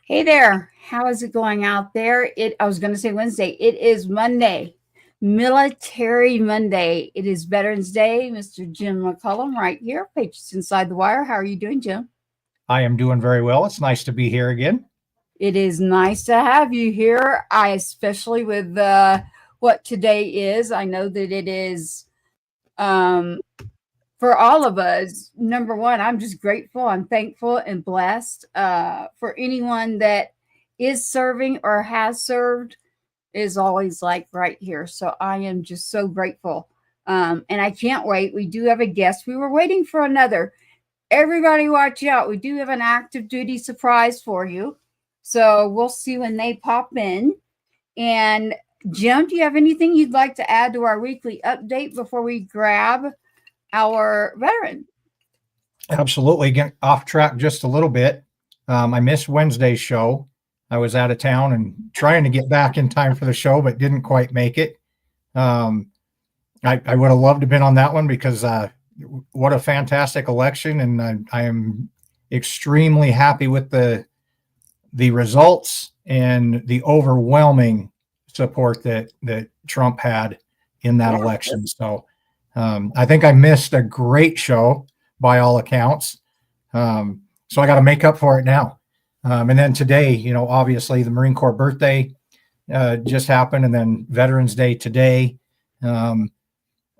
Hey there. How is it going out there? I was going to say Wednesday. It is Monday, Military Monday. It is Veterans Day. Mr. Jim McCullum right here, Patriots Inside the Wire. How are you doing, Jim? I am doing very well. It's nice to be here again. It is nice to have you here. I especially with what today is. I know that it is um, for all of us. Number one, I'm just grateful. I'm thankful and blessed for anyone that is serving or has served is always like right here. So I am just so grateful. And I can't wait. We do have a guest. We were waiting for another. Everybody watch out. We do have an active duty surprise for you. So we'll see when they pop in. And Jim, do you have anything you'd like to add to our weekly update before we grab our veteran? Absolutely. Get off track just a little bit. I missed Wednesday's show. I was out of town and trying to get back in time for the show, but didn't quite make it. I would have loved to have been on that one because what a fantastic election. And I am extremely happy with the results and the overwhelming support that Trump had in that election. So I think I missed a great show by all accounts. So I got to make up for it now. And then today, obviously the Marine Corps birthday just happened, and then Veterans Day today. I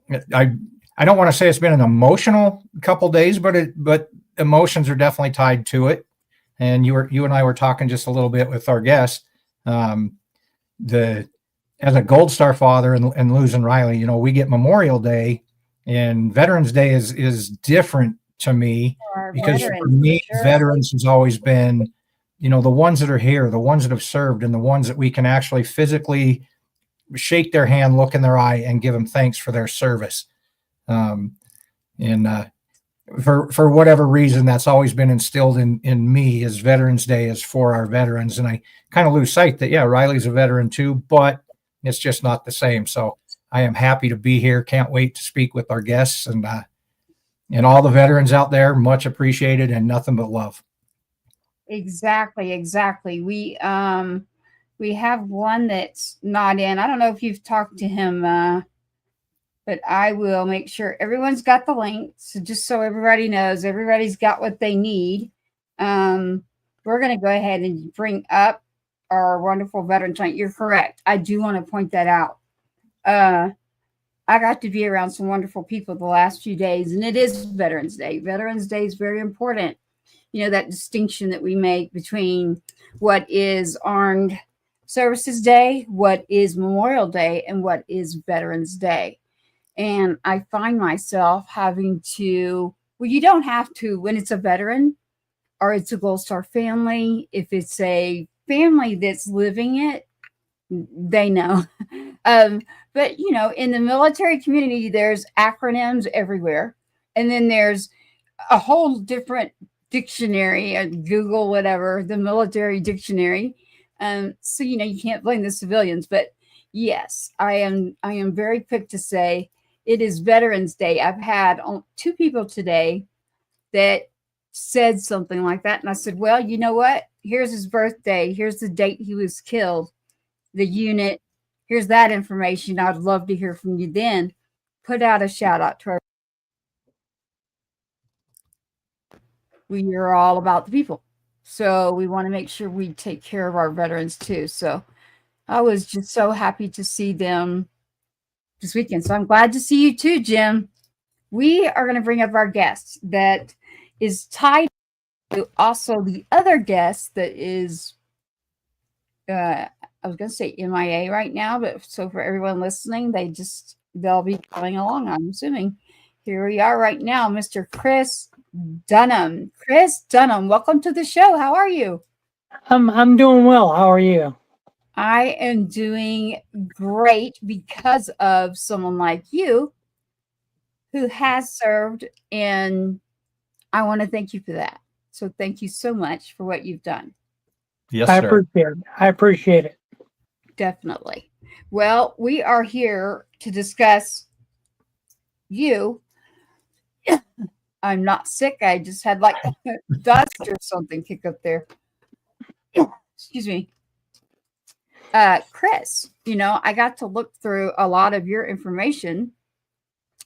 don't want to say it's been an emotional couple days, but emotions are definitely tied to it. And you and I were talking just a little bit with our guest. As a Gold Star father and losing Riley, we get Memorial Day, and Veterans Day is different to me because for me, veterans has always been, the ones that are here, the ones that have served, and the ones that we can actually physically shake their hand, look in their eye, and give them thanks for their service. For whatever reason, that's always been instilled in me as Veterans Day is for our veterans. And I kind of lose sight that, Riley's a veteran too, but it's just not the same. So I am happy to be here. Can't wait to speak with our guests and all the veterans out there. Much appreciated and nothing but love. Exactly. We have one that's not in. I don't know if you've talked to him, but I will make sure everyone's got the link. So just so everybody knows, everybody's got what they need. We're going to go ahead and bring up our wonderful veteran tonight. You're correct. I do want to point that out. I got to be around some wonderful people the last few days, and it is Veterans Day. Veterans Day is very important. That distinction that we make between what is Armed Services Day, what is Memorial Day, and what is Veterans Day. And I find myself having to, you don't have to when it's a veteran or it's a Gold Star family. If it's a family that's living it, they know. But, in the military community, there's acronyms everywhere. And then there's a whole different dictionary, Google, whatever, the military dictionary. So, you can't blame the civilians. But yes, I am very quick to say it is Veterans Day. I've had two people today that said something like that. And I said, well, you know what? Here's his birthday. Here's the date he was killed, the unit. Here's that information. I'd love to hear from you then. Put out a shout out to our. We are all about the people. So we want to make sure we take care of our veterans too. So I was just so happy to see them this weekend. So I'm glad to see you too, Jim. We are going to bring up our guest that is tied to also the other guest that is, I was going to say MIA right now, but so for everyone listening, they'll be coming along, I'm assuming. Here we are right now, Mr. Chris Dunham. Chris Dunham, welcome to the show. How are you? I'm doing well. How are you? I am doing great because of someone like you who has served, and I want to thank you for that. So thank you so much for what you've done. Yes, sir. I appreciate it. Definitely. Well, we are here to discuss you. I'm not sick. I just had like dust or something kick up there. excuse me, Chris, I got to look through a lot of your information.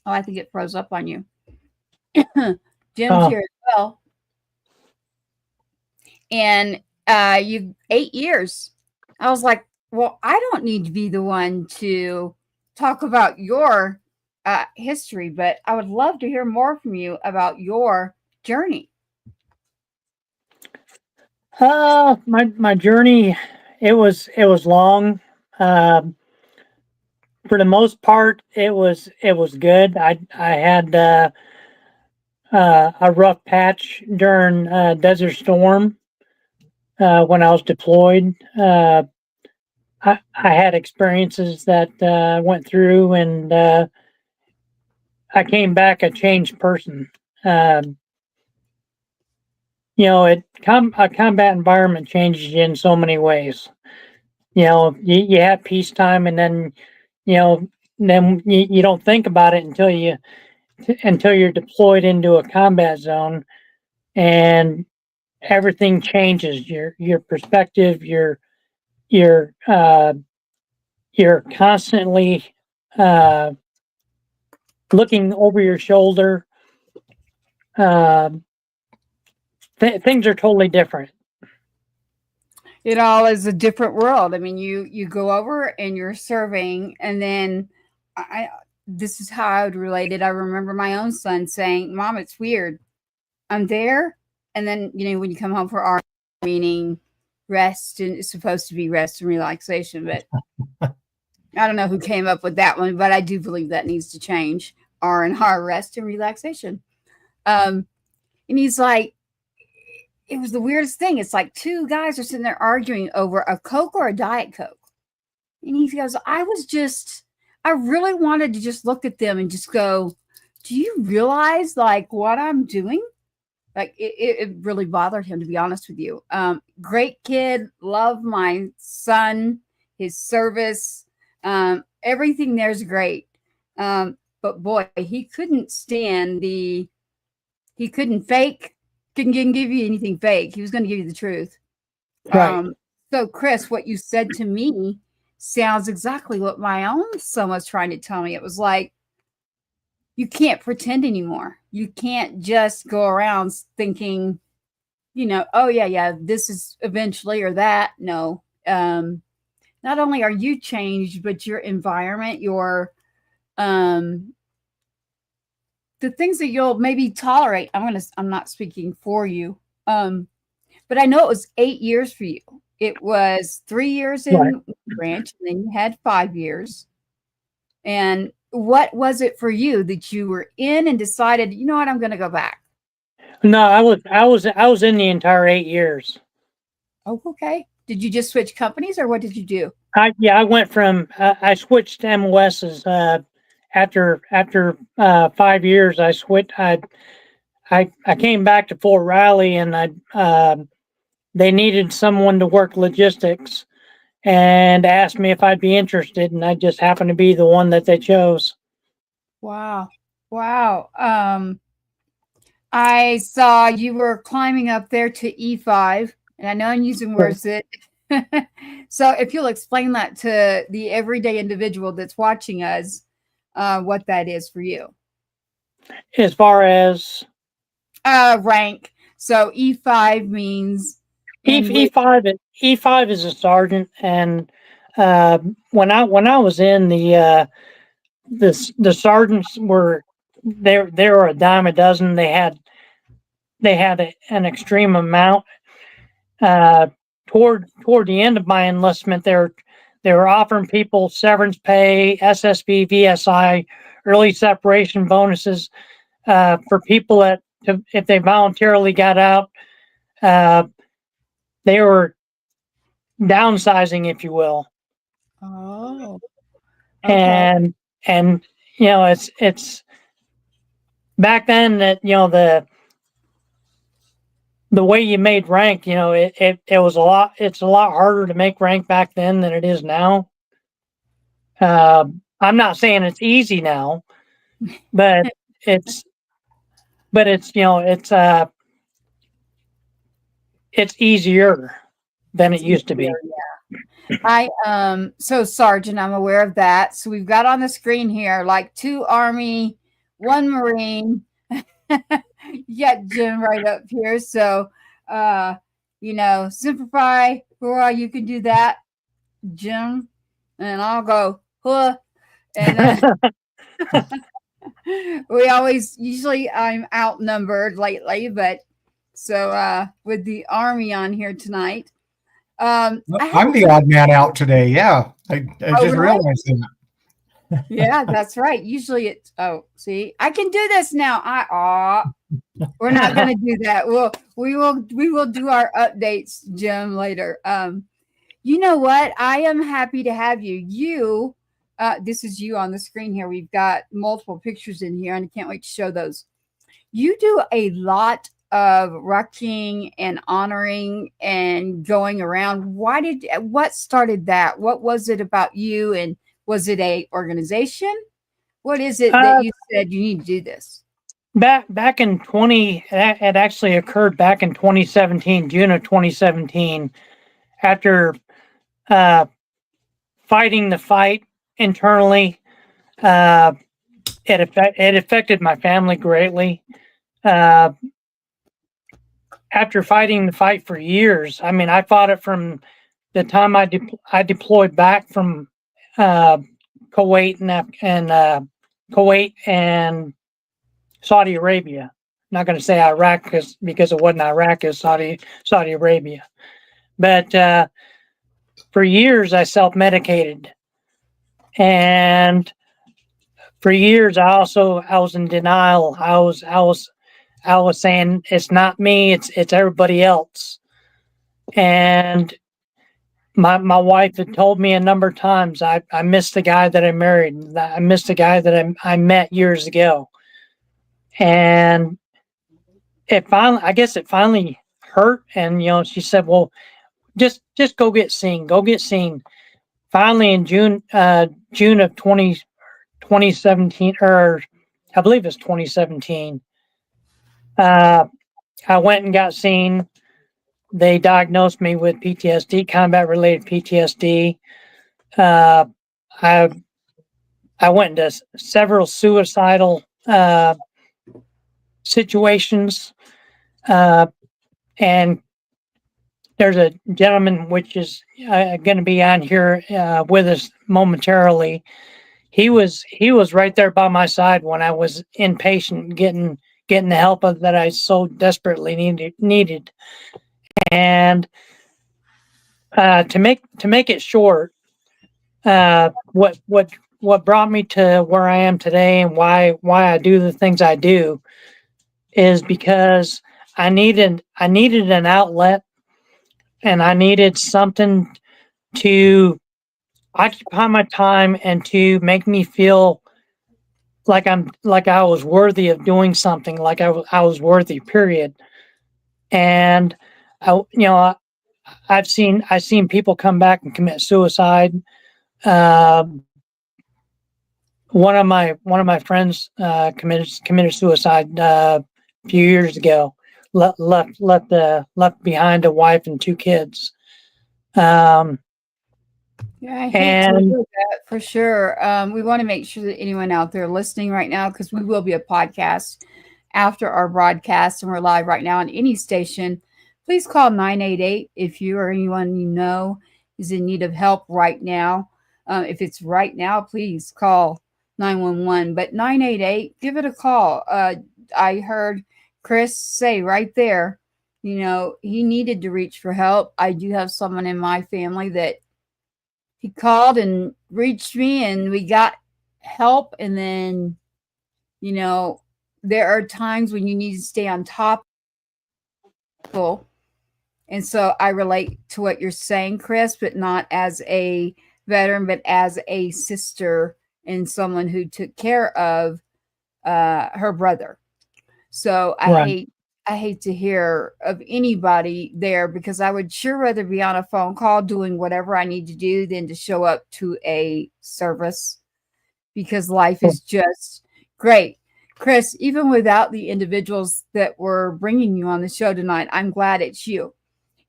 Oh, I think it froze up on you. Jim's here as well. And you 8 years. I was like, well, I don't need to be the one to talk about your history, but I would love to hear more from you about your journey. My journey, it was long. For the most part, it was good. I had a rough patch during Desert Storm when I was deployed. I had experiences that went through, and I came back a changed person. A combat environment changes you in so many ways. You have peacetime, and then you don't think about it until you're deployed into a combat zone, and everything changes. Your perspective, you're constantly looking over your shoulder. Things are totally different. It all is a different world. I mean, you go over and you're serving, and then this is how I would relate it. I remember my own son saying, "Mom, it's weird. I'm there, and then when you come home for our meaning rest, and it's supposed to be rest and relaxation, but I don't know who came up with that one, but I do believe that needs to change. R&R, rest and relaxation." And he's like, it was the weirdest thing. It's like two guys are sitting there arguing over a Coke or a Diet Coke. And he goes, I really wanted to just look at them and just go, do you realize like what I'm doing? Like it really bothered him, to be honest with you. Great kid. Love my son, his service. Everything there's great. But boy, he couldn't stand he couldn't give you anything fake. He was going to give you the truth. Right. So Chris, what you said to me sounds exactly what my own son was trying to tell me. It was like, you can't pretend anymore. You can't just go around thinking, oh yeah, this is eventually or that. No. Not only are you changed, but your environment, your the things that you'll maybe tolerate. I'm not speaking for you. But I know it was 8 years for you. It was 3 years in branch, and then you had 5 years. And what was it for you that you were in and decided, you know what, I'm going to go back? No, I was in the entire 8 years. Oh, okay. Did you just switch companies, or what did you do? I went from I switched MOSs after 5 years. I switched. I came back to Fort Riley, and they needed someone to work logistics, and asked me if I'd be interested, and I just happened to be the one that they chose. Wow. I saw you were climbing up there to E5, and I know I'm using words that. So if you'll explain that to the everyday individual that's watching us, what that is for you. As far as rank. So E5 means E5 is a sergeant, and when I was in the sergeants were there were a dime a dozen. They had an extreme amount. Toward the end of my enlistment, they were offering people severance pay, SSB, VSI, early separation bonuses for people that if they voluntarily got out. They were downsizing, if you will. Oh, okay. And it's back then that the way you made rank, it was it's a lot harder to make rank back then than it is now. I'm not saying it's easy now, but it's it's easier. than it used to be. So Sergeant, I'm aware of that. So we've got on the screen here like 2 Army, 1 Marine. You got Jim right up here. So simplify, hurrah, you can do that, Jim. And I'll go, huh. And usually I'm outnumbered lately, but so with the Army on here tonight. I'm the odd man out today. Yeah. I just realized that. Yeah, that's right. Usually it's, see, I can do this now. We're not going to do that. We will do our updates, Jim, later. You know what? I am happy to have you. This is you on the screen here. We've got multiple pictures in here, and I can't wait to show those. You do a lot of rucking and honoring and going around. What started that? What was it about you? And was it a organization? What is it that you said you need to do this? Back in it actually occurred back in 2017, June of 2017, after fighting the fight internally. It affected my family greatly. After fighting the fight for years, I mean, I fought it from the time I deployed back from Kuwait and Kuwait and Saudi Arabia. I'm not going to say Iraq because it wasn't Iraq, it's Saudi Arabia. But for years I self-medicated, and for years I was in denial. I was saying it's not me, it's everybody else. And my wife had told me a number of times I missed the guy that I married. I missed the guy that I met years ago. And it finally hurt. And she said, well, just go get seen. Finally in June of 2017, or I believe it's 2017, I went and got seen. They diagnosed me with PTSD, combat-related PTSD. I went into several suicidal situations, and there's a gentleman which is going to be on here with us momentarily. He was right there by my side when I was inpatient, getting the help that I so desperately needed. And to make it short, what brought me to where I am today and why I do the things I do is because I needed an outlet, and I needed something to occupy my time and to make me feel like I was worthy of doing something, like I was worthy, period. And I've seen people come back and commit suicide. One of my friends committed suicide a few years ago. Left behind a wife and 2 kids. Yeah, I hate to hear that for sure. We want to make sure that anyone out there listening right now, because we will be a podcast after our broadcast, and we're live right now on any station. Please call 988 if you or anyone you know is in need of help right now. If it's right now, please call 911. But 988, give it a call. I heard Chris say right there, he needed to reach for help. I do have someone in my family that he called and reached me, and we got help. And then, there are times when you need to stay on top. And so I relate to what you're saying, Chris, but not as a veteran, but as a sister and someone who took care of her brother. So I hate to hear of anybody there, because I would sure rather be on a phone call doing whatever I need to do than to show up to a service, because life is just great. Chris, even without the individuals that were bringing you on the show tonight, I'm glad it's you.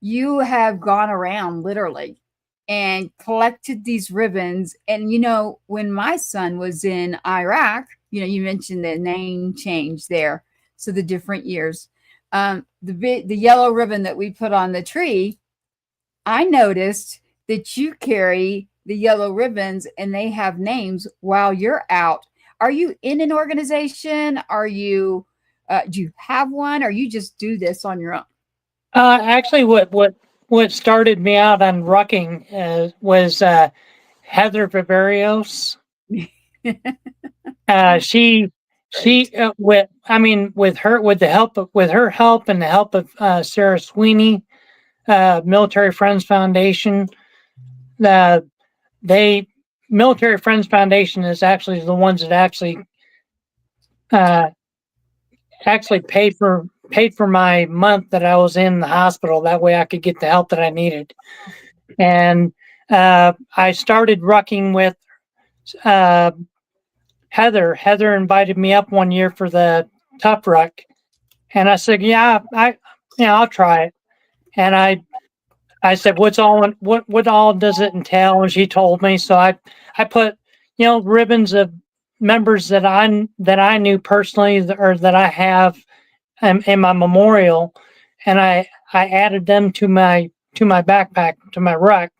you have gone around literally and collected these ribbons. And, when my son was in Iraq, you mentioned the name change there. So the different years, the yellow ribbon that we put on the tree, I noticed that you carry the yellow ribbons and they have names while you're out. Are you in an organization? Are you, do you have one, or you just do this on your own? Actually, what started me out on rucking was Heather Viverios. With her help and the help of Sarah Sweeney, Military Friends Foundation. Military Friends Foundation is actually the ones that actually paid for my month that I was in the hospital. That way I could get the help that I needed. And I started rucking with Heather. Heather invited me up one year for the Tough Ruck, and I said, "Yeah, I'll try it." And I said, "What all does it entail?" And she told me. So I put ribbons of members that I knew personally, or that I have in my memorial, and I added them to my backpack, to my ruck,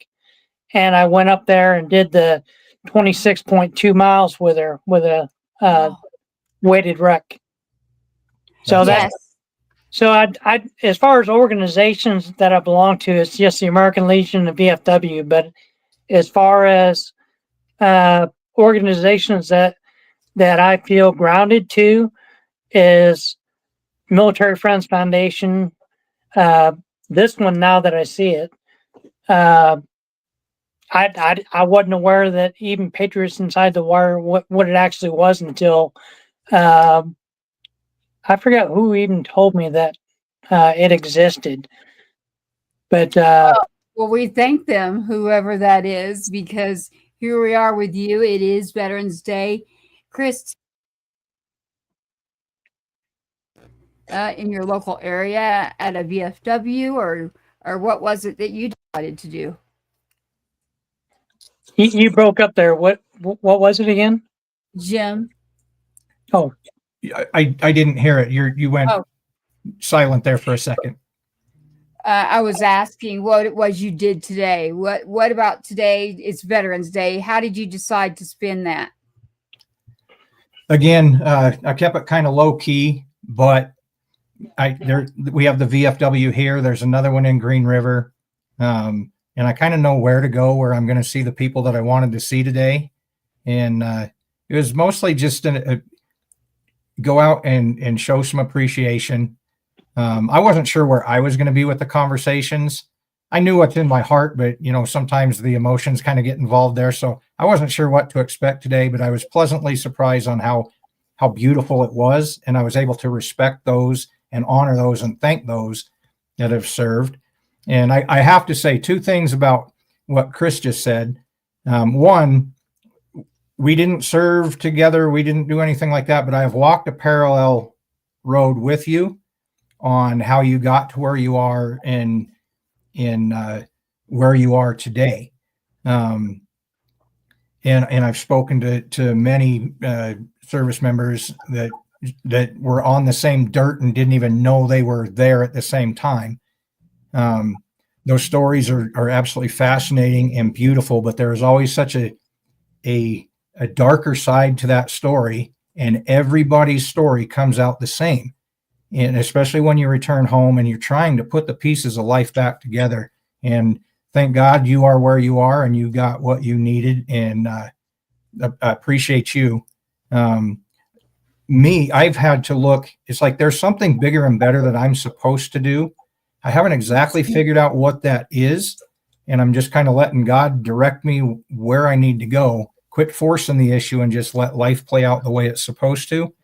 and I went up there and did the 26.2 miles with her with a weighted ruck. So I as far as organizations that I belong to, it's just the American Legion and VFW. But as far as organizations that I feel grounded to, is Military Friends Foundation. This one, now that I see it, I wasn't aware that even Patriots Inside the Wire, what it actually was, until I forgot who even told me that it existed. But well, we thank them, whoever that is, because here we are with you. It is Veterans Day. Chris, in your local area at a VFW, or what was it that you decided to do? You broke up there. What was it again? Jim. Oh, I didn't hear it. You went silent there for a second. I was asking what it was you did today. What about today? It's Veterans Day. How did you decide to spend that? Again, I kept it kind of low key, but we have the VFW here. There's another one in Green River. And I kind of know where to go, where I'm going to see the people that I wanted to see today. And it was mostly just go out and show some appreciation. I wasn't sure where I was going to be with the conversations. I knew what's in my heart, but sometimes the emotions kind of get involved there. So I wasn't sure what to expect today, but I was pleasantly surprised on how beautiful it was. And I was able to respect those and honor those and thank those that have served. And I have to say two things about what Chris just said. One, we didn't serve together. We didn't do anything like that, but I have walked a parallel road with you on how you got to where you are and in where you are today. And I've spoken to many service members that were on the same dirt and didn't even know they were there at the same time. Those stories are absolutely fascinating and beautiful, but there is always such a darker side to that story, and everybody's story comes out the same. And especially when you return home and you're trying to put the pieces of life back together. And thank God you are where you are and you got what you needed. And I appreciate you. I've had to look, it's like there's something bigger and better that I'm supposed to do. I haven't exactly figured out what that is. And I'm just kind of letting God direct me where I need to go, quit forcing the issue and just let life play out the way it's supposed to.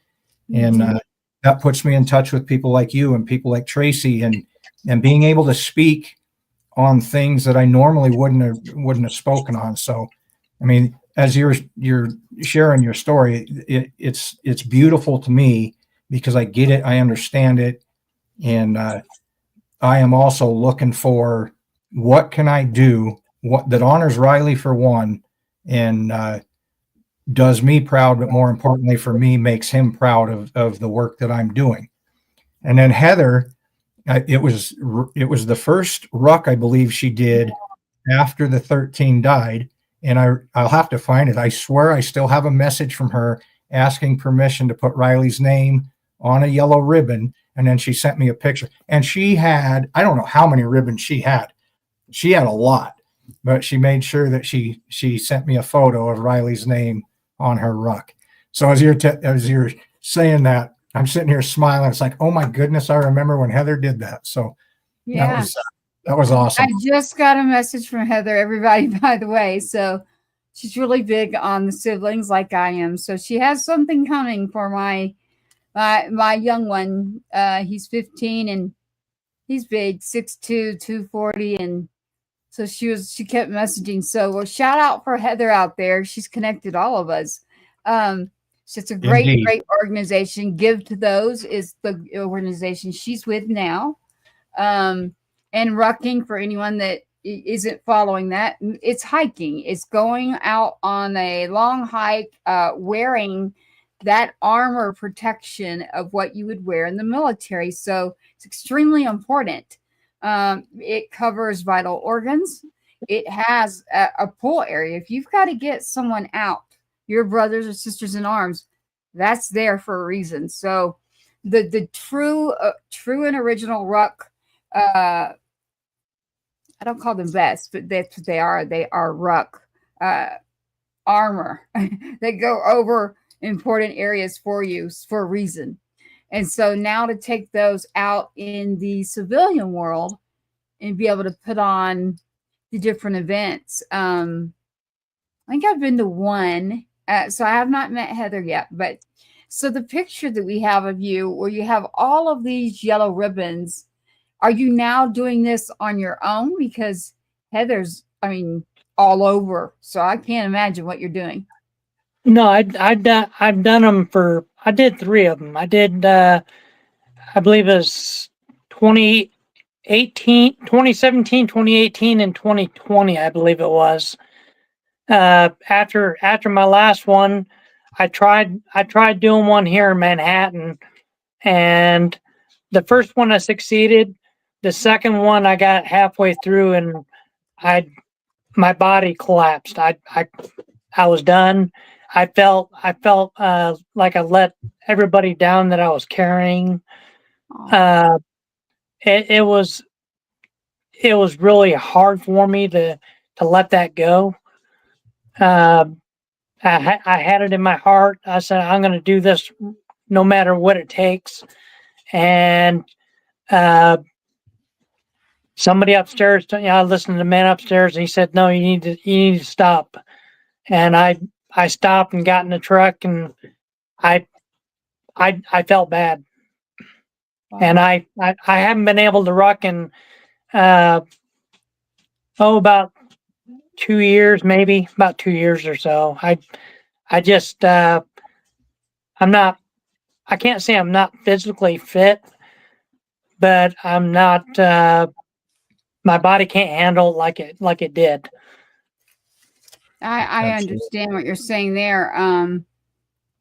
And that puts me in touch with people like you and people like Tracy, and being able to speak on things that I normally wouldn't have spoken on. So, I mean, as you're sharing your story, it's beautiful to me because I get it, I understand it, and I am also looking for what can I do that honors Riley for one, and does me proud, but more importantly for me, makes him proud of the work that I'm doing. And then Heather, it was the first ruck I believe she did after the 13 died, and I'll have to find it. I swear I still have a message from her asking permission to put Riley's name on a yellow ribbon, and then she sent me a picture. And she had, I don't know how many ribbons she had. She had a lot, but she made sure that she sent me a photo of Riley's name on her ruck. So as you're saying that, I'm sitting here smiling. It's like, oh my goodness, I remember when Heather did that. So Yeah. that was awesome. I just got a message from Heather, everybody, by the way. So she's really big on the siblings like I am. So she has something coming for my young one. He's 15 and he's big, 6'2", 240. And so she kept messaging. So well, shout out for Heather out there. She's connected all of us. It's a great, Indeed. great organization. Give to Those is the organization she's with now. And rucking, for anyone that isn't following that, it's hiking. It's going out on a long hike, wearing that armor protection of what you would wear in the military. So it's extremely important. It covers vital organs. It has a pool area. If you've got to get someone out, your brothers or sisters in arms, that's there for a reason. So the true and original ruck, I don't call them vests, but that's what they are. They are ruck armor. They go over important areas for you for a reason. And so now to take those out in the civilian world and be able to put on the different events. I think I've been to one. So I have not met Heather yet, but so the picture that we have of you where you have all of these yellow ribbons, are you now doing this on your own? Because Heather's, all over. So I can't imagine what you're doing. No, I've done them I did 3 of them. I did, I believe it was 2017, 2018, and 2020, I believe it was. After my last one, I tried doing one here in Manhattan, and the first one I succeeded. The second one I got halfway through and my body collapsed. I was done. I felt like I let everybody down that I was carrying. It was really hard for me to let that go. I had it in my heart. I said, I'm going to do this no matter what it takes. And somebody upstairs, I listened to the man upstairs, and he said, no, you need to stop. And I stopped and got in the truck, and I felt bad. Wow. And I haven't been able to ruck in about 2 years, maybe about 2 years or so. I just I can't say I'm not physically fit, but I'm not. My body can't handle like it did. I understand what you're saying there.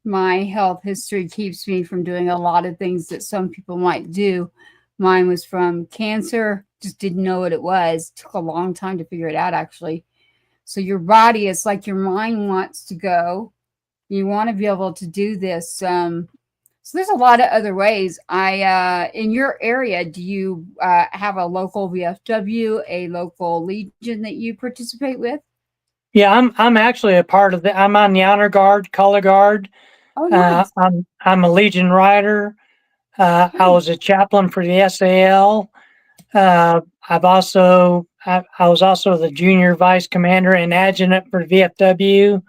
My health history keeps me from doing a lot of things that some people might do. Mine was from cancer, just didn't know what it was. Took a long time to figure it out, actually. So your body is like your mind wants to go. You want to be able to do this. So there's a lot of other ways. In your area, do you have a local VFW, a local Legion that you participate with? Yeah, I'm actually a part of I'm on the honor guard, color guard. Oh, nice. I'm a Legion rider. I was a chaplain for the SAL. I was also the junior vice commander and adjutant for VFW.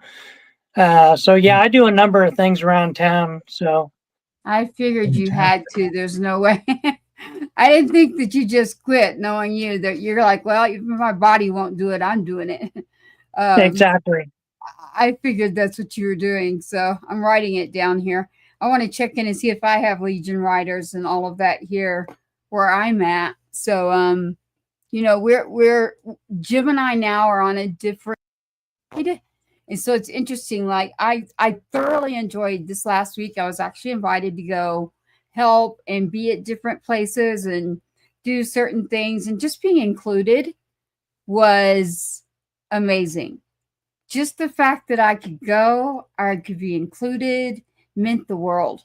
So yeah, I do a number of things around town. So I figured you had to. There's no way. I didn't think that you just quit, knowing you that you're like, well, even my body won't do it, I'm doing it. Exactly. I figured that's what you were doing. So I'm writing it down here. I want to check in and see if I have Legion riders and all of that here where I'm at. So, we're Jim and I now are on a different, and so it's interesting. Like I thoroughly enjoyed this last week. I was actually invited to go help and be at different places and do certain things, and just being included was amazing. Just the fact that I could go, I could be included, meant the world.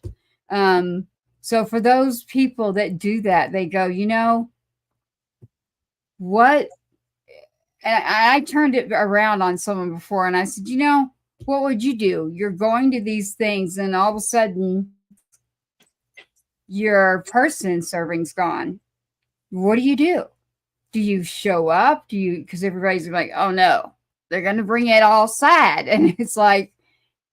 So for those people that do that, they go, what? And I turned it around on someone before, and I said, what would you do? You're going to these things, and all of a sudden, your person serving's gone. What do you do? Do you show up? Because everybody's like, oh no, they're going to bring it all sad. And it's like,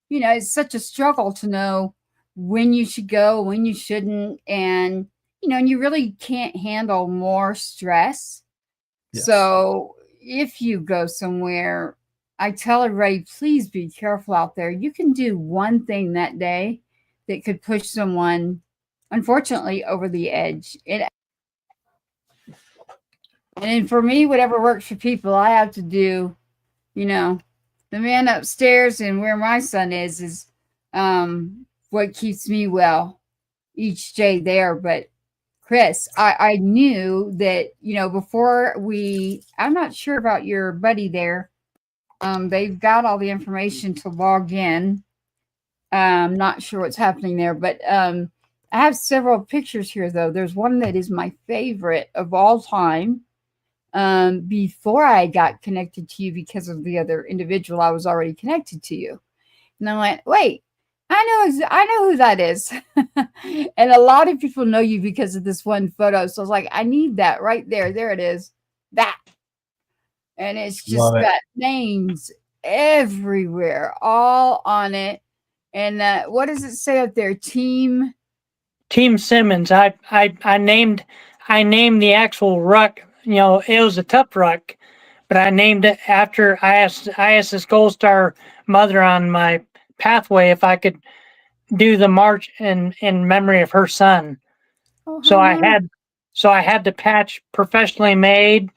it's such a struggle to know when you should go, when you shouldn't. And, and you really can't handle more stress. Yes. So if you go somewhere, I tell everybody, please be careful out there. You can do one thing that day that could push someone, unfortunately, over the edge. And for me, whatever works for people, I have to do, the man upstairs and where my son is what keeps me well each day there. But Chris, I knew that, before I'm not sure about your buddy there. They've got all the information to log in. I'm not sure what's happening there, but I have several pictures here, though. There's one that is my favorite of all time. Before I got connected to you because of the other individual, I was already connected to you. And I'm like, wait, I know who that is. And a lot of people know you because of this one photo. So I was like, I need that right there. There it is. That. And it's just got names everywhere, all on it. And what does it say up there? Team Simmons. I named the actual ruck. It was a tough ruck, but I named it after I asked this Gold Star mother on my pathway if I could do the march in memory of her son. Oh, so I had the patch professionally made.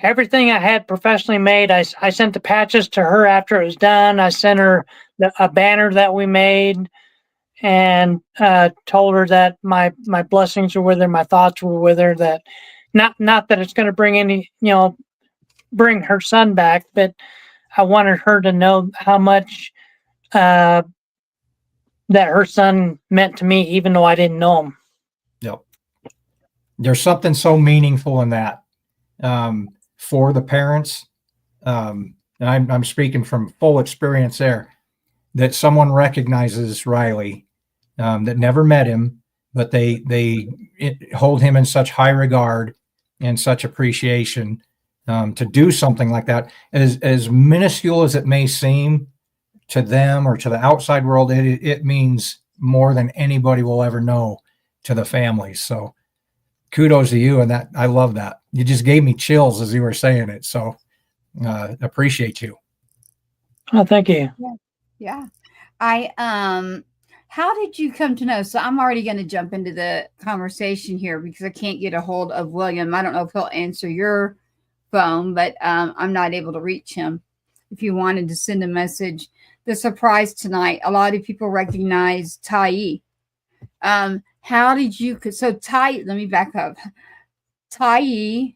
Everything I had professionally made. I sent the patches to her after it was done. I sent her a banner that we made, and told her that my blessings were with her, my thoughts were with her. That not that it's going to bring her son back, but I wanted her to know how much that her son meant to me, even though I didn't know him. Yep. There's something so meaningful in that for the parents. And I'm speaking from full experience there, that someone recognizes Riley, that never met him, but they hold him in such high regard and such appreciation, to do something like that, as minuscule as it may seem to them or to the outside world. It means more than anybody will ever know to the families. So kudos to you. And that, I love that. You just gave me chills as you were saying it. So appreciate you. Oh, thank you. Yeah. How did you come to know? So I'm already going to jump into the conversation here because I can't get a hold of William. I don't know if he'll answer your phone, but I'm not able to reach him. If you wanted to send a message, the surprise tonight, a lot of people recognize Tyee. How did you? So Tyee, let me back up. Tyee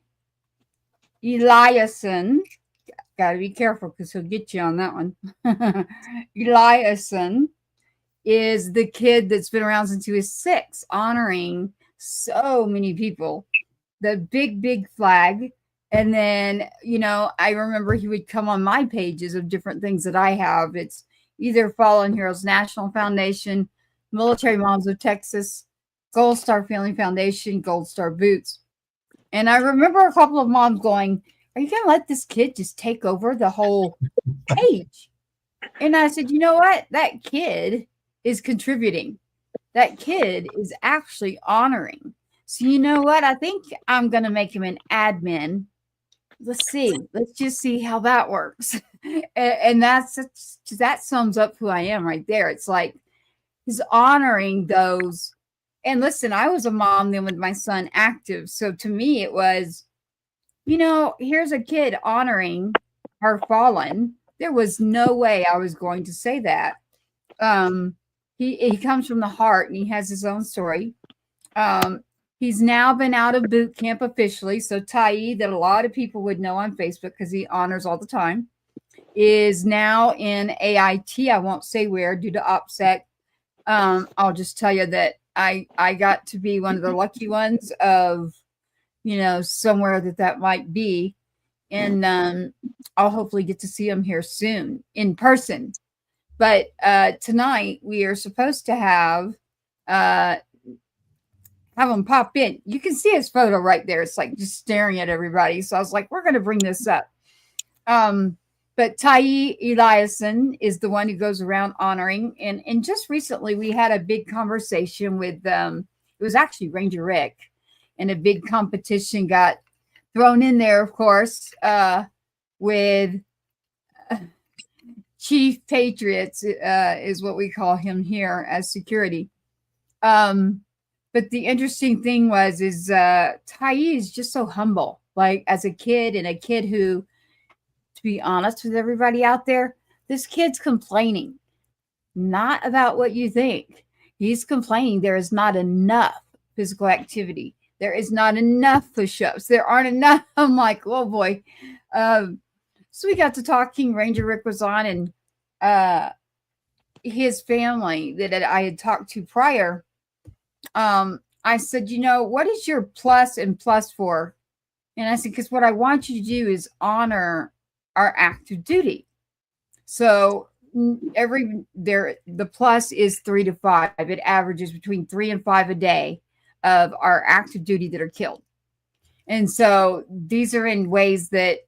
Eliason. Got to be careful because he'll get you on that one. Eliason is the kid that's been around since he was 6, honoring so many people. The big flag. And then, I remember he would come on my pages of different things that I have. It's either Fallen Heroes National Foundation, Military Moms of Texas, Gold Star Family Foundation, Gold Star Boots. And I remember a couple of moms going, are you going to let this kid just take over the whole page? And I said, you know what? That kid is contributing. That kid is actually honoring. So you know what? I think I'm going to make him an admin. Let's see. Let's just see how that works. And that sums up who I am right there. It's like he's honoring those And listen, I was a mom then with my son active. So to me, it was, here's a kid honoring our fallen. There was no way I was going to say that. He comes from the heart and he has his own story. He's now been out of boot camp officially. So Tyee, that a lot of people would know on Facebook because he honors all the time, is now in AIT. I won't say where due to OPSEC. I'll just tell you that I got to be one of the lucky ones of, somewhere that might be. And I'll hopefully get to see him here soon in person. But tonight we are supposed to have him pop in. You can see his photo right there. It's like just staring at everybody. So I was like, we're going to bring this up. But Tyee Eliason is the one who goes around honoring. And just recently we had a big conversation with, it was actually Ranger Rick, and a big competition got thrown in there, of course, with Chief Patriots, is what we call him here as security. But the interesting thing is Tyee is just so humble, like as a kid, and a kid who, to be honest with everybody out there, this kid's complaining, not about what you think. He's complaining there is not enough physical activity. There is not enough push-ups. There aren't enough. I'm like, oh boy. So we got to talking. Ranger Rick was on, and his family that I had talked to prior. I said, what is your plus and plus for? And I said, because what I want you to do is honor our active duty. So the plus is 3 to 5. It averages between 3 and 5 a day of our active duty that are killed. And so these are in ways that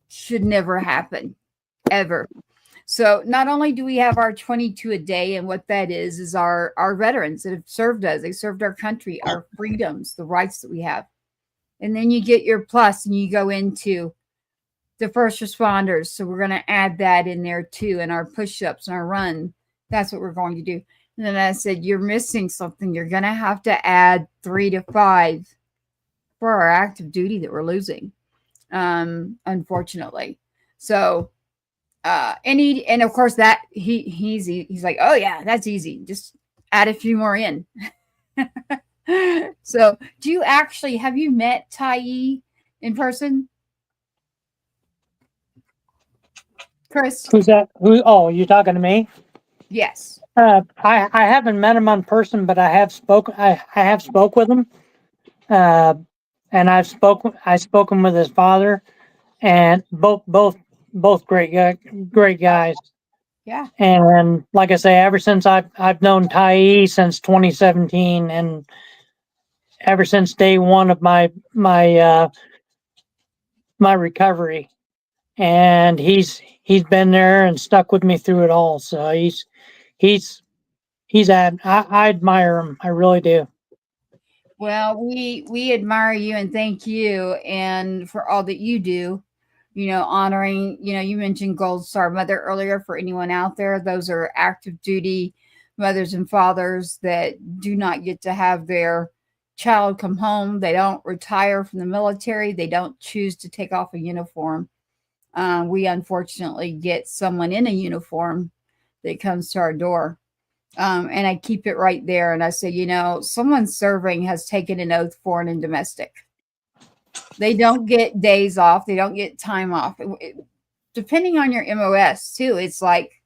should never happen, ever. So not only do we have our 22 a day, and what that is our veterans that have served us. They served our country, our freedoms, the rights that we have. And then you get your plus and you go into the first responders. So we're going to add that in there too. And our push-ups and our run. That's what we're going to do. And then I said, you're missing something. You're going to have to add 3 to 5 for our active duty that we're losing. Unfortunately. So, and of course that he's like, oh yeah, that's easy. Just add a few more in. So have you met Tyee in person? Chris? Who's that? You're talking to me? Yes. I haven't met him in person, but I have spoken with him. And I spoken with his father, and both great guys. Yeah. And like I say, ever since I've known Tyee since 2017, and ever since day one of my recovery, and he's been there and stuck with me through it all. So I admire him. I really do. Well, we admire you and thank you, and for all that you do, honoring, you mentioned Gold Star Mother earlier. For anyone out there, those are active duty mothers and fathers that do not get to have their child come home. They don't retire from the military. They don't choose to take off a uniform. We unfortunately get someone in a uniform that comes to our door. And I keep it right there. And I say, someone serving has taken an oath, foreign and domestic. They don't get days off. They don't get time off. Depending on your MOS too, it's like,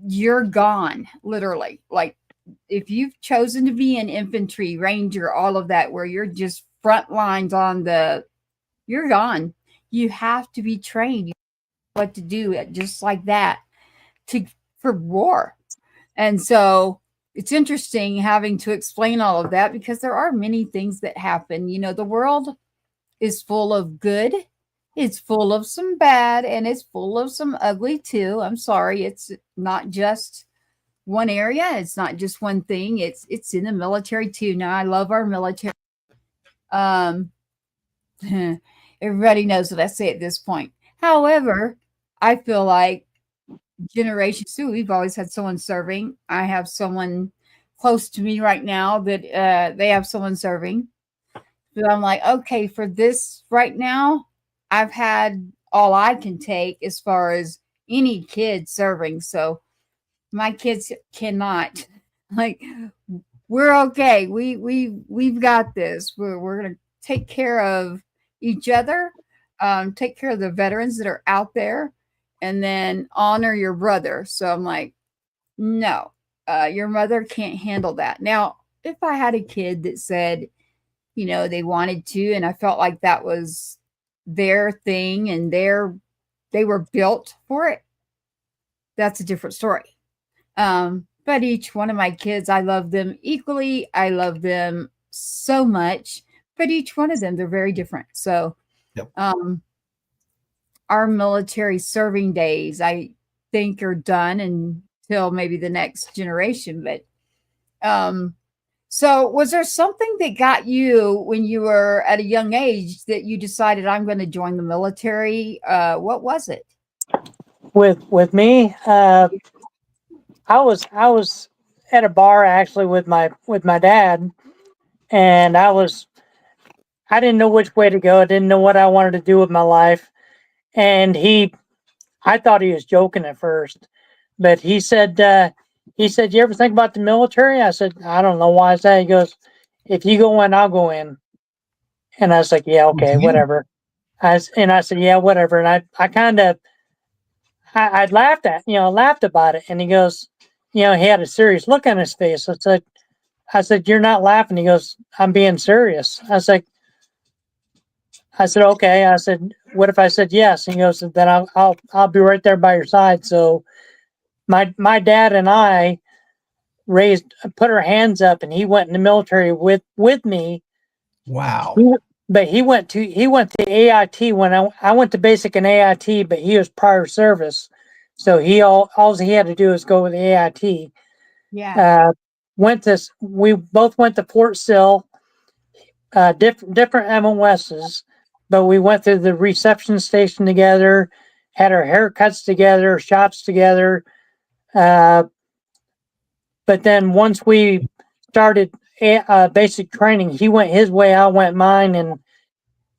you're gone, literally. Like if you've chosen to be an infantry, ranger, all of that, where you're just front lines you're gone. You have to be trained what to do just like that for war. And so it's interesting having to explain all of that, because there are many things that happen. The world is full of good. It's full of some bad, and it's full of some ugly too. I'm sorry. It's not just one area. It's not just one thing. It's in the military too. Now, I love our military. Everybody knows what I say at this point. However, I feel like generations too. We've always had someone serving. I have someone close to me right now that they have someone serving. But I'm like, okay, for this right now, I've had all I can take as far as any kid serving. So my kids cannot. Like, we're okay. We've got this. We're gonna take care of each other, take care of the veterans that are out there, and then honor your brother. So I'm like, no, your mother can't handle that. Now, if I had a kid that said, they wanted to, and I felt like that was their thing and they were built for it, that's a different story. But each one of my kids, I love them equally. I love them so much, but each one of them, they're very different. So, Yep. Our military serving days, I think, are done until maybe the next generation. But, so was there something that got you when you were at a young age that you decided I'm going to join the military? What was it? With me, I was at a bar actually with my dad, and I didn't know which way to go. I didn't know what I wanted to do with my life, and I thought he was joking at first, but he said, "You ever think about the military?" I said, "I don't know, why is that?" He goes, "If you go in, I'll go in." And I was like, "Yeah, okay, whatever." I said, "Yeah, whatever." And I kind of I laughed about it. And he goes, he had a serious look on his face. I said, "You're not laughing." He goes, "I'm being serious." I said, "Okay." I said, "What if I said yes?" And he goes, "Then I'll be right there by your side." So my dad and I put our hands up, and he went in the military with me. Wow. But he went to AIT when I went to basic and AIT, but he was prior service. So all he had to do was go with the AIT. Yeah. We both went to Fort Sill, different MOSs, but we went to the reception station together, had our haircuts together, shots together. But then once we started basic training, he went his way, I went mine, and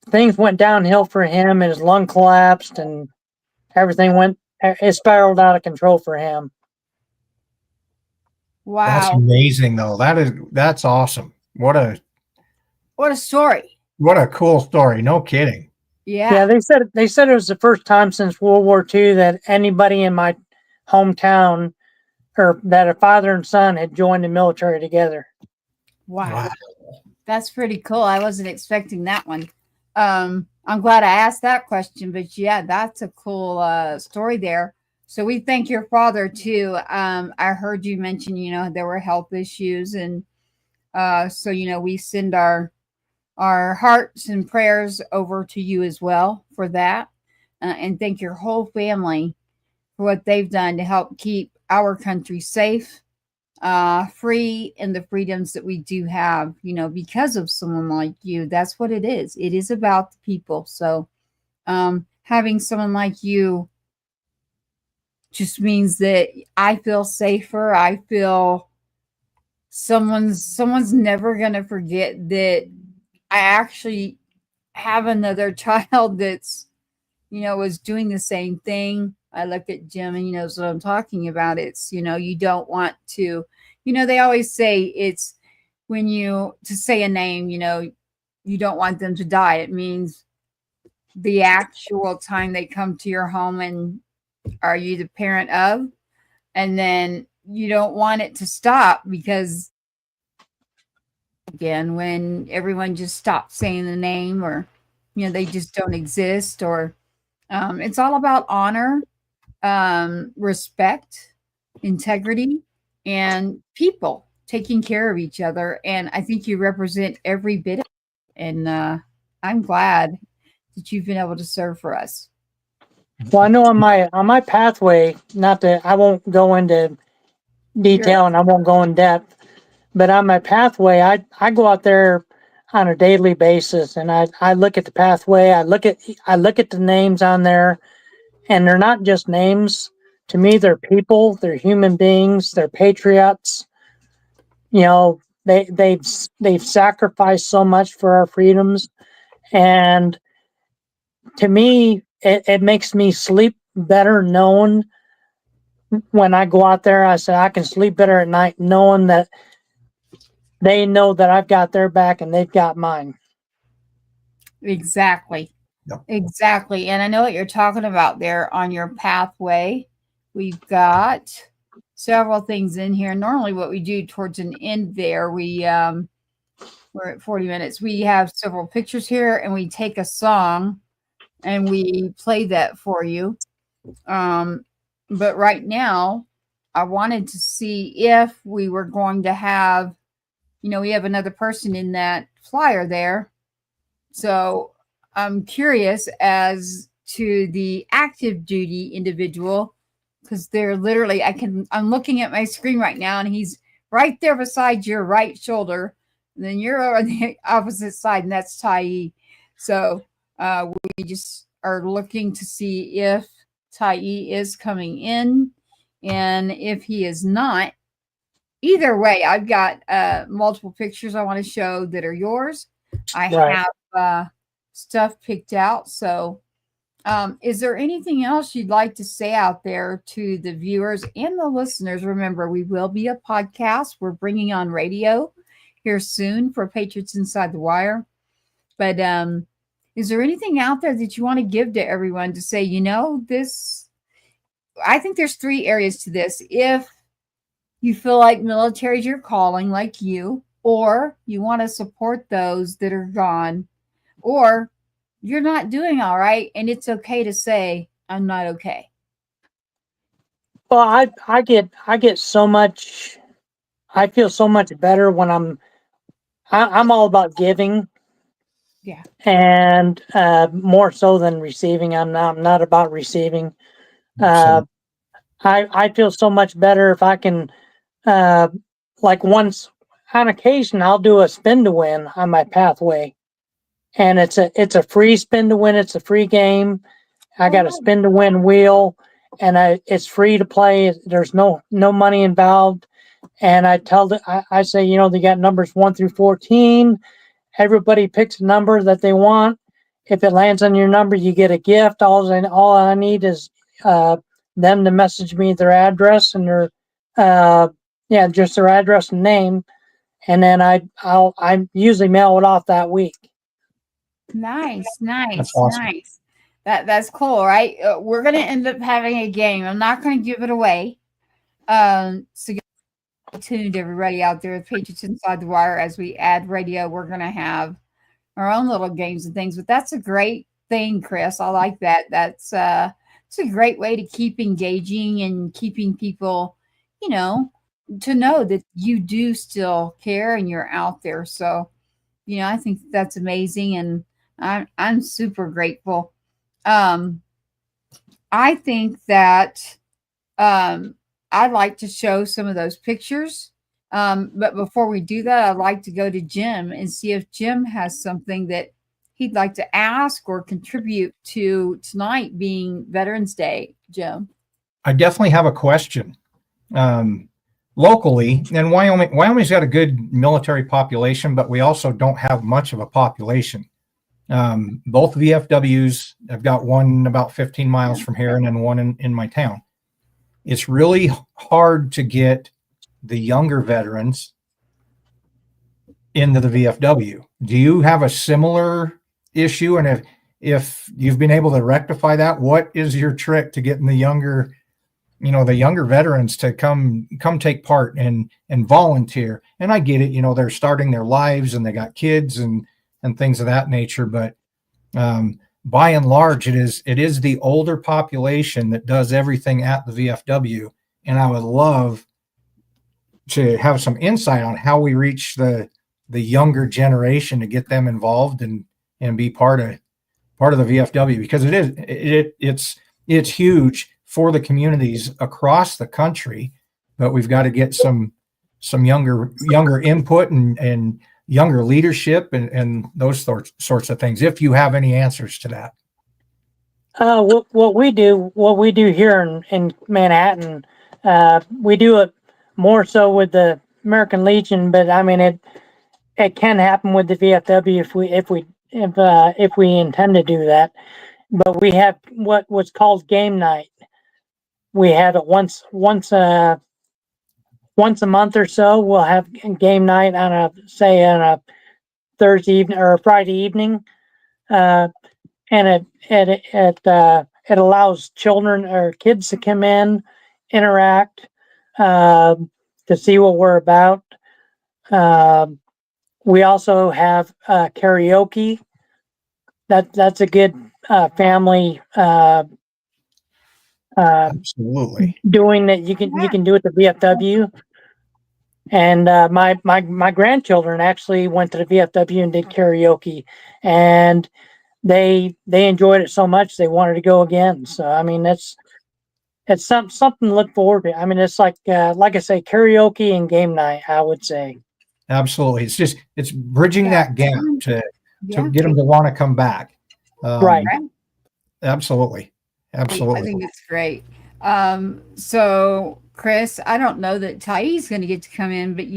things went downhill for him, and his lung collapsed, and it spiraled out of control for him. Wow. That's amazing though. That's awesome. What a story. What a cool story. No kidding. Yeah, they said it was the first time since World War II that anybody in my hometown, or that a father and son had joined the military together. Wow. That's pretty cool. I wasn't expecting that one. I'm glad I asked that question, but yeah, that's a cool story there. So we thank your father too. I heard you mention, there were health issues, and so we send our hearts and prayers over to you as well for that, and thank your whole family for what they've done to help keep our country safe, free, and the freedoms that we do have, because of someone like you. That's what it is. It is about the people. So having someone like you just means that I feel safer. I feel someone's never gonna forget that I actually have another child that's was doing the same thing. I look at Jim and he knows what I'm talking about. It's, you don't want to, they always say it's when to say a name, you don't want them to die. It means the actual time they come to your home and are you the parent of, and then you don't want it to stop, because again, when everyone just stops saying the name, or, they just don't exist, or it's all about honor, respect, integrity, and people taking care of each other. And I think you represent every bit of it. And I'm glad that you've been able to serve for us. Well, I know on my pathway, I won't go into detail and I won't go in depth, but on my pathway, I go out there on a daily basis, and I look at the pathway. I look at the names on there, and they're not just names. to me, they're people, they're human beings, they're patriots. You know, they've sacrificed so much for our freedoms, and to me, it makes me sleep better knowing when I go out there. I say I can sleep better at night knowing that they know that I've got their back and they've got mine. Exactly. Yep. Exactly. And I know what you're talking about there on your pathway. We've got several things in here. Normally what we do towards an end there, we're at 40 minutes. We have several pictures here and we take a song and we play that for you. But right now I wanted to see if we were going to have, we have another person in that flyer there. So I'm curious as to the active duty individual, because they're literally, I'm looking at my screen right now and he's right there beside your right shoulder. And then you're on the opposite side, and that's Tyee. So we just are looking to see if Tyee is coming in, and if he is not, either way, I've got multiple pictures I want to show that are yours. I have stuff picked out. So is there anything else you'd like to say out there to the viewers and the listeners? Remember, we will be a podcast. We're bringing on radio here soon for Patriots Inside the Wire. But is there anything out there that you want to give to everyone to say, this, I think there's 3 areas to this. If you feel like military is your calling, like you, or you want to support those that are gone, or you're not doing all right, and it's okay to say, I'm not okay. Well, I get so much, I feel so much better when I'm all about giving. Yeah. And more so than receiving. I'm not about receiving. I feel so much better if I can, like once on occasion, I'll do a spin to win on my pathway, and it's a free spin to win. It's a free game. I got a spin to win wheel, and it's free to play. There's no money involved. And I say, they got numbers 1 through 14. Everybody picks a number that they want. If it lands on your number, you get a gift. All I need is them to message me their address and just their address and name, and then I usually mail it off that week. Nice. That's awesome. Nice. That's cool, right? We're gonna end up having a game. I'm not gonna give it away. So stay tuned, everybody out there with Patriots Inside the Wire. As we add radio, we're gonna have our own little games and things. But that's a great thing, Chris. I like that. That's it's a great way to keep engaging and keeping people, to know that you do still care and you're out there. So, I think that's amazing, and I'm super grateful. I think that I'd like to show some of those pictures. But before we do that, I'd like to go to Jim and see if Jim has something that he'd like to ask or contribute to tonight being Veterans Day. Jim? I definitely have a question. Locally, and Wyoming's got a good military population, but we also don't have much of a population. Both VFWs, I've got one about 15 miles from here and then one in my town. It's really hard to get the younger veterans into the VFW. Do you have a similar issue? And if you've been able to rectify that, what is your trick to getting the younger veterans to come take part and volunteer? And I get it, they're starting their lives and they got kids and things of that nature. But by and large, it is the older population that does everything at the VFW. And I would love to have some insight on how we reach the younger generation to get them involved and be part of the VFW, because it's huge for the communities across the country, but we've got to get some younger input and younger leadership and those sorts of things. If you have any answers to that. What we do here in Manhattan, we do it more so with the American Legion, but I mean it can happen with the VFW if we intend to do that. But we have what's called game night. We have it once a month or so. We'll have game night on a Thursday evening or a Friday evening, and it allows children or kids to come in, interact, uh, to see what we're about. Uh, we also have karaoke. That's a good family Absolutely. doing that you can do at the VFW. And my grandchildren actually went to the VFW and did karaoke, and they enjoyed it so much they wanted to go again. So I mean it's something to look forward to. I mean it's like I say, karaoke and game night, I would say. Absolutely. It's bridging that gap to Yeah. get them to want to come back. Right. Absolutely. Absolutely. I think it's great. So Chris, I don't know that Tyee's going to get to come in, but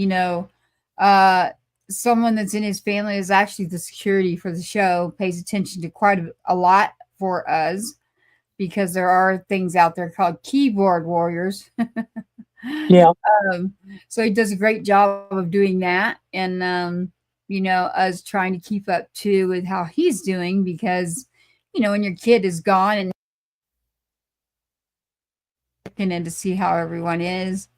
someone that's in his family is actually the security for the show, pays attention to quite a lot for us because there are things out there called keyboard warriors. Yeah. So he does a great job of doing that. And, us trying to keep up too with how he's doing because, when your kid is gone and looking in to see how everyone is,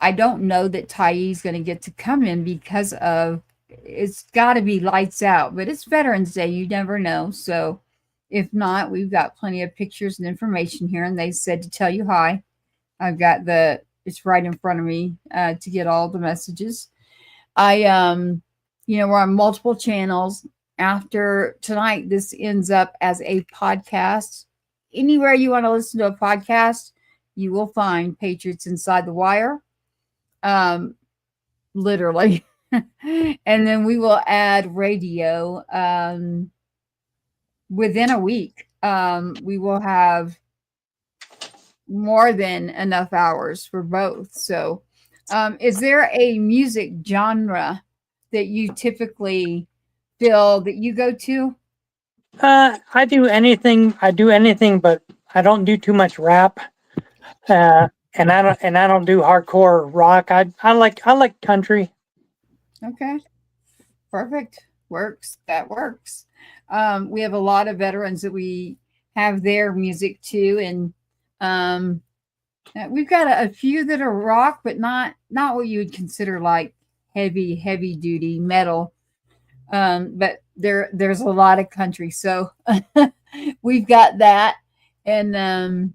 I don't know that Tyee's going to get to come in because of it's got to be lights out, but it's Veterans Day. You never know. So if not, we've got plenty of pictures and information here. And they said to tell you hi. I've got it's right in front of me to get all the messages. We're on multiple channels. After tonight, this ends up as a podcast. Anywhere you want to listen to a podcast, you will find Patriots Inside the Wire. Literally. And then we will add radio within a week. We will have more than enough hours for both. So is there a music genre that you typically feel that you go to? I do anything, but I don't do too much rap. And I don't do hardcore rock. I like country. Okay. Perfect. Works. That works. We have a lot of veterans that we have their music too. And we've got a few that are rock, but not what you would consider like heavy duty metal. But there's a lot of country. So we've got that. And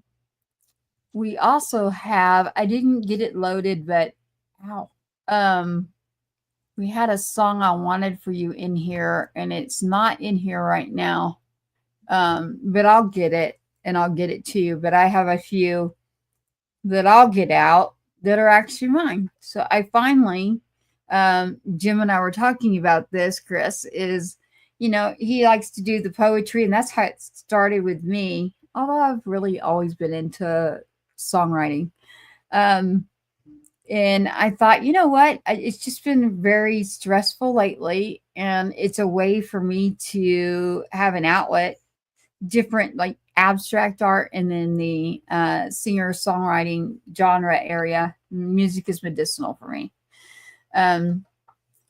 we also have, I didn't get it loaded, but we had a song I wanted for you in here, and it's not in here right now. But I'll get it and I'll get it to you. But I have a few that I'll get out that are actually mine. So I finally, Jim and I were talking about this, Chris, is, he likes to do the poetry, and that's how it started with me. Although I've really always been into songwriting. And I thought, you know what? It's just been very stressful lately. And it's a way for me to have an outlet, different like abstract art, and then the singer songwriting genre area. Music is medicinal for me.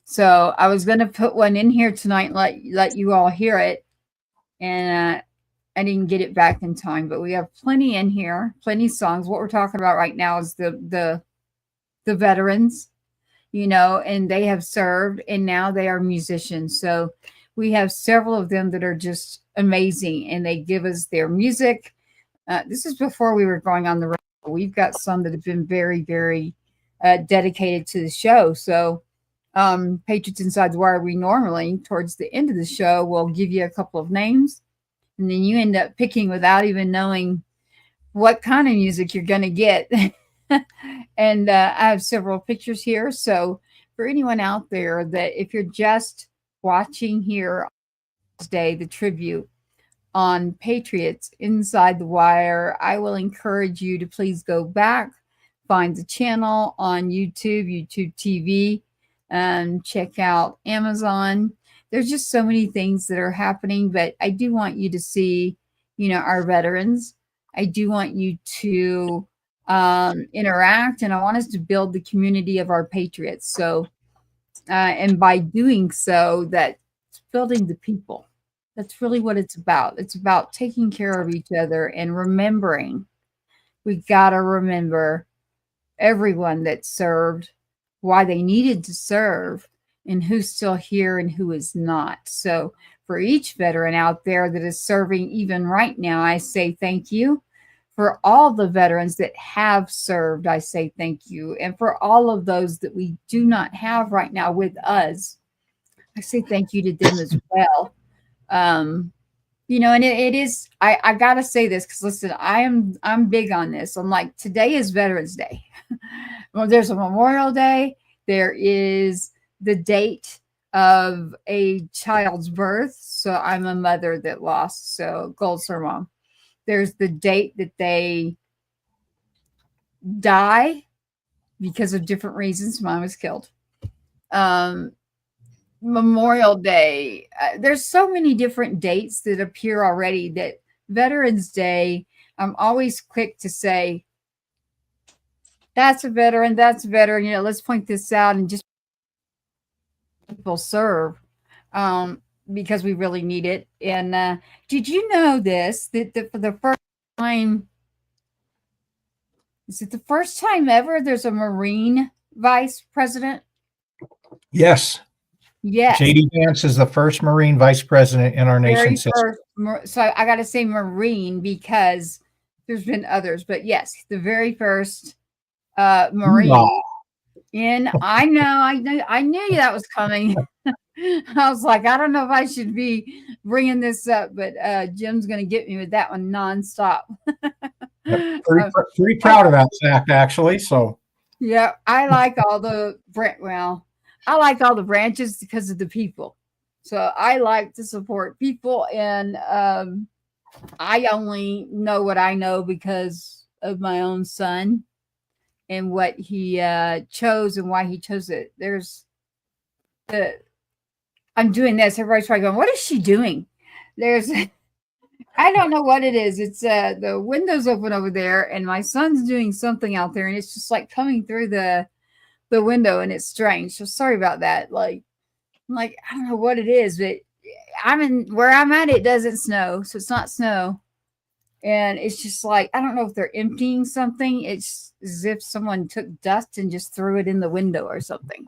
So I was going to put one in here tonight, and let you all hear it. And I didn't get it back in time, but we have plenty in here, plenty of songs. What we're talking about right now is the veterans, and they have served and now they are musicians. So we have several of them that are just amazing, and they give us their music. This is before we were going on the road. We've got some that have been very, very dedicated to the show. So Patriots Inside the Wire, we normally, towards the end of the show, will give you a couple of names, and then you end up picking without even knowing what kind of music you're going to get. And I have several pictures here. So for anyone out there that if you're just watching here on this day, the tribute, on Patriots Inside the Wire. I will encourage you to please go back, find the channel on YouTube TV, and check out Amazon. There's just so many things that are happening, but I do want you to see, our veterans. I do want you to interact, and I want us to build the community of our patriots. So, and by doing so, that's building the people. That's really what it's about. It's about taking care of each other and remembering. We got to remember everyone that served, why they needed to serve, and who's still here and who is not. So for each veteran out there that is serving even right now, I say thank you. For all the veterans that have served, I say thank you. And for all of those that we do not have right now with us, I say thank you to them as well. And it is, I gotta say this, because listen, I'm big on this. I'm like, today is Veterans Day. Well, there's a Memorial Day. There is the date of a child's birth. So I'm a mother that lost, so gold star mom. There's the date that they die because of different reasons. Mom was killed. Memorial Day. There's so many different dates that appear already that Veterans Day, I'm always quick to say, that's a veteran, that's a veteran. Let's point this out and just people serve because we really need it. And did you know this, that for the first time, is it the first time ever there's a Marine vice president? Yes. Yes. J.D. Vance is the first Marine vice president in our nation's history. So I got to say Marine because there's been others, but yes, the very first Marine. Wow. And I knew that was coming. I was like, I don't know if I should be bringing this up, but Jim's going to get me with that one nonstop. Pretty proud of that fact, actually. So yeah, I like all the branches because of the people. So I like to support people, and I only know what I know because of my own son and what he chose and why he chose it. I'm doing this. Everybody's probably going, what is she doing? I don't know what it is. It's the window's open over there, and my son's doing something out there, and it's just like coming through the window, and it's strange. So sorry about that. I'm like, I don't know what it is, but where I'm at, it doesn't snow. So it's not snow. And it's just like, I don't know if they're emptying something. It's as if someone took dust and just threw it in the window or something.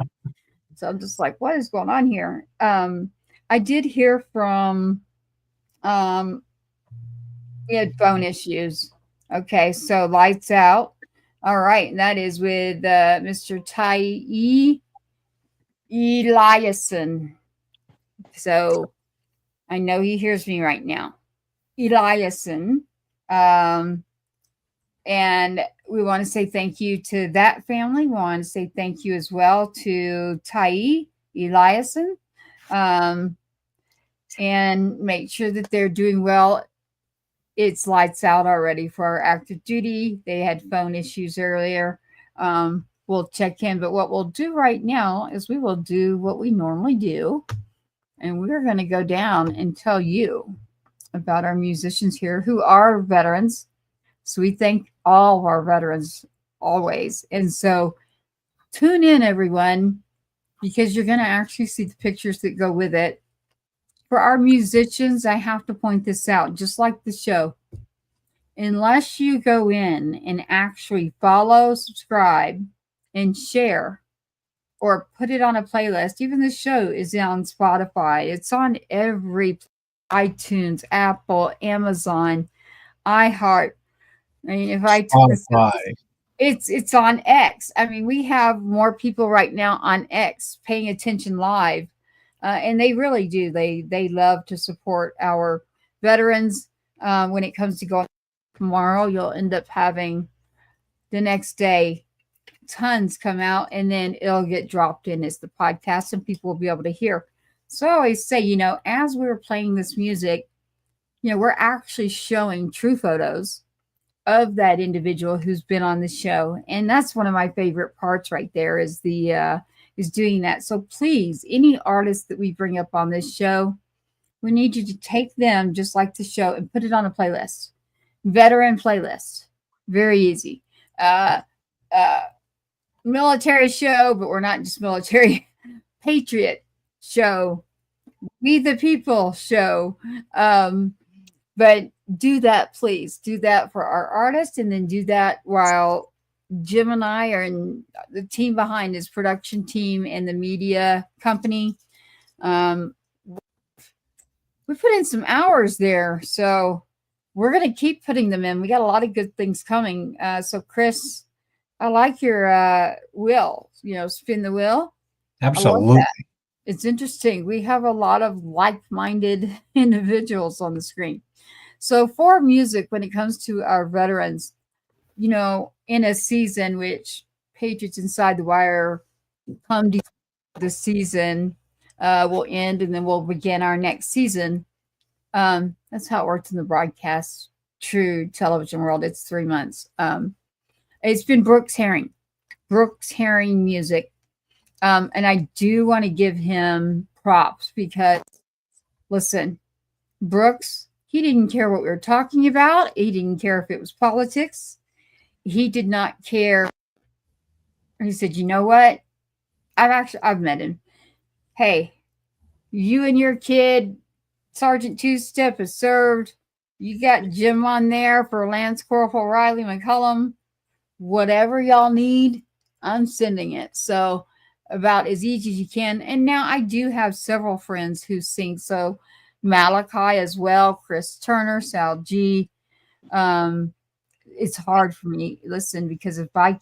So I'm just like, what is going on here? I did hear from, we had phone issues. Okay. So lights out. All right. And that is with Mr. Tyee Eliason. So I know he hears me right now. Eliason. And we want to say thank you to that family. We want to say thank you as well to Tyee Eliason. And make sure that they're doing well. It's lights out already for our active duty. They had phone issues earlier. We'll check in, but what we'll do right now is we will do what we normally do. And we're going to go down and tell you about our musicians here who are veterans. So we thank all of our veterans always. And so tune in, everyone, because you're going to actually see the pictures that go with it. For our musicians, I have to point this out, just like the show. Unless you go in and actually follow, subscribe, and share, or put it on a playlist, even the show is on Spotify. It's on every iTunes, Apple, Amazon, iHeart. I mean, if I took this, it's on X. I mean, we have more people right now on X paying attention live. And they really do. They love to support our veterans. When it comes to going tomorrow, you'll end up having the next day tons come out, and then it'll get dropped in as the podcast, and people will be able to hear. So I always say, as we were playing this music, we're actually showing true photos of that individual who's been on the show. And that's one of my favorite parts right there is doing that. So please, any artists that we bring up on this show, we need you to take them just like the show and put it on a playlist. Veteran playlist. Very easy. Military show, but we're not just military. Patriot show. We the People show. But do that, please. Do that for our artists, and then do that while Jim and I are in the team behind his production team and the media company. We put in some hours there, so we're going to keep putting them in. We got a lot of good things coming. So Chris, I like your wheel, spin the wheel. Absolutely. It's interesting. We have a lot of like-minded individuals on the screen. So for music, when it comes to our veterans, in a season which Patriots Inside the Wire come the season will end, and then we'll begin our next season. That's how it works in the broadcast, true television world. It's 3 months. It's been Brooks Herring music. And I do want to give him props because, listen, Brooks, he didn't care what we were talking about. He didn't care if it was politics. He did not care. He said, you know what? I've met him. Hey, you and your kid, Sergeant Two-Step, has served. You got Jim on there for Lance Corporal Riley McCullum. Whatever y'all need, I'm sending it. So about as easy as you can. And now I do have several friends who sing. So Malachi as well, Chris Turner, Sal G. It's hard for me. Listen, because if I'm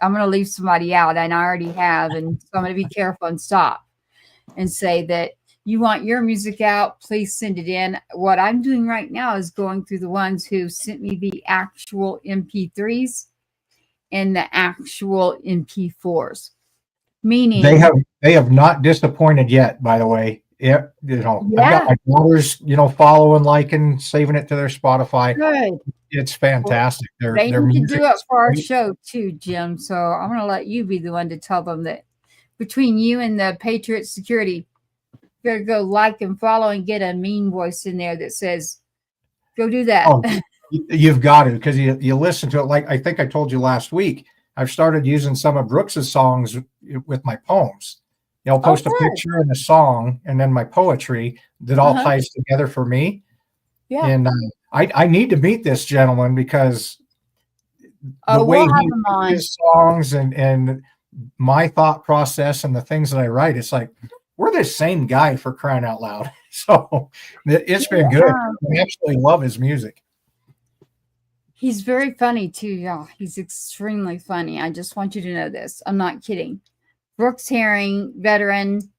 going to leave somebody out, and I already have, and so I'm going to be careful and stop and say that you want your music out, please send it in. What I'm doing right now is going through the ones who sent me the actual MP3s and the actual MP4s. Meaning they have not disappointed yet, by the way. Yeah, I've got my daughters, following, liking, saving it to their Spotify. Good. It's fantastic. Well, they need to do it for our show too, Jim. So I'm going to let you be the one to tell them that between you and the Patriots Security, you got to go like and follow and get a mean voice in there that says, "Go do that." Oh, you've got to, because you listen to it. Like I think I told you last week, I've started using some of Brooks's songs with my poems. I'll post a picture and a song, and then my poetry that all ties together for me. Yeah. And I need to meet this gentleman because the way he writes his songs and my thought process and the things that I write, it's like we're the same guy, for crying out loud. So it's been good. I absolutely love his music. He's very funny too, y'all. He's extremely funny. I just want you to know this. I'm not kidding. Brooks Herring, veteran.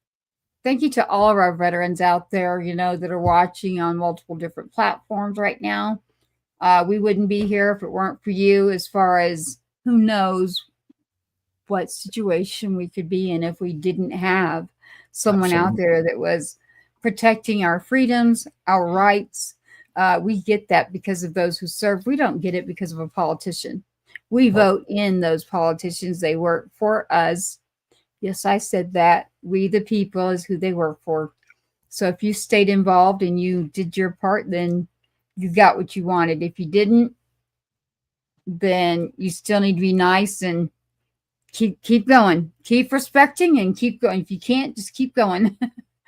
Thank you to all of our veterans out there, that are watching on multiple different platforms right now. We wouldn't be here if it weren't for you, as far as who knows what situation we could be in if we didn't have someone out there that was protecting our freedoms, our rights. We get that because of those who serve. We don't get it because of a politician. We vote in those politicians. They work for us. Yes, I said that. We the people is who they work for. So if you stayed involved and you did your part, then you got what you wanted. If you didn't, then you still need to be nice and keep going. Keep respecting and keep going. If you can't, just keep going.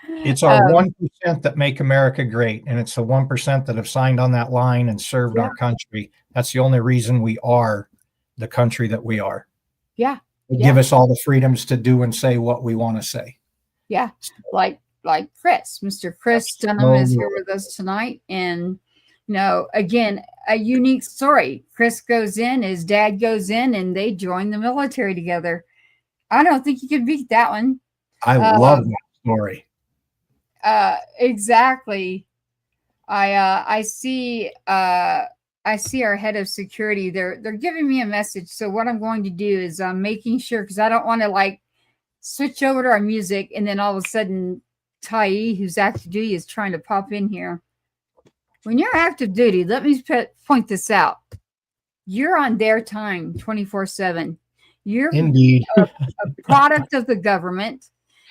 It's our 1% that make America great, and it's the 1% that have signed on that line and served our country. That's the only reason we are the country that we are. Yeah. Give us all the freedoms to do and say what we want to say. Yeah. Like Chris, Mr. Chris Dunham is here with us tonight. And, again, a unique story. Chris goes in, his dad goes in, and they join the military together. I don't think you could beat that one. I love that story. Exactly. I see our head of security. They're giving me a message. So what I'm going to do is I'm making sure, because I don't want to switch over to our music and then all of a sudden Tyee, who's active duty, is trying to pop in here. when you're active duty, let me point this out. You're on their time 24/7. You're Indeed. a product of the government.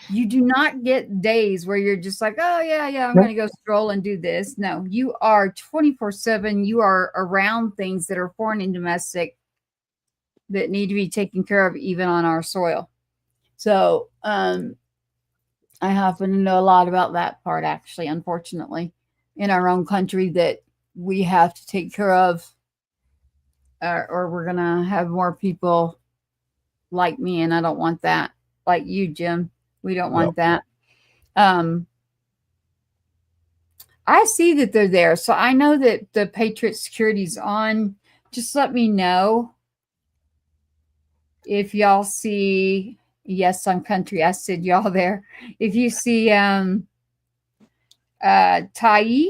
You do not get days where you're just like, oh, yeah, I'm going to go stroll and do this. No, you are 24/7. You are around things that are foreign and domestic that need to be taken care of even on our soil. So I happen to know a lot about that part, actually, unfortunately, in our own country that we have to take care of, or we're going to have more people like me, and I don't want that. Like you, Jim. We don't want that. I see that they're there. So I know that the Patriots Security's on. Just let me know if y'all see, yes, on country, I said y'all there. If you see Tyee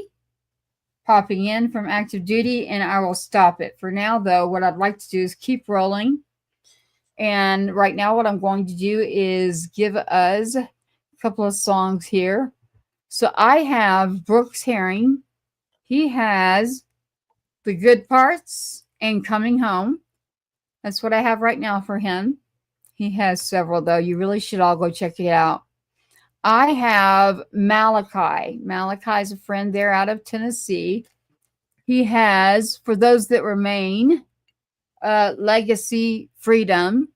popping in from active duty, and I will stop it. For now, though, what I'd like to do is keep rolling. And right now what I'm going to do is give us a couple of songs here. So I have Brooks Herring. He has The Good Parts and Coming Home. That's what I have right now for him. He has several, though. You really should all go check it out. I have Malachi. Malachi's a friend there out of Tennessee. He has For Those That Remain, Legacy Freedom.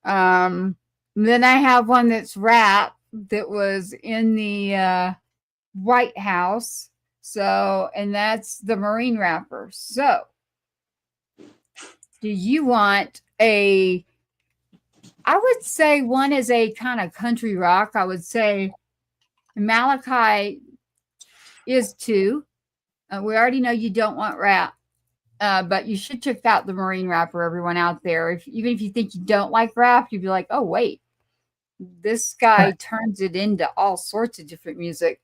Then I have one that's rap that was in the White House. So, and that's the Marine rapper. So, do you want I would say one is a kind of country rock. I would say Malachi is too. We already know you don't want rap. But you should check out the Marine rapper, everyone out there. Even if you think you don't like rap, you'd be like, oh, wait, this guy turns it into all sorts of different music.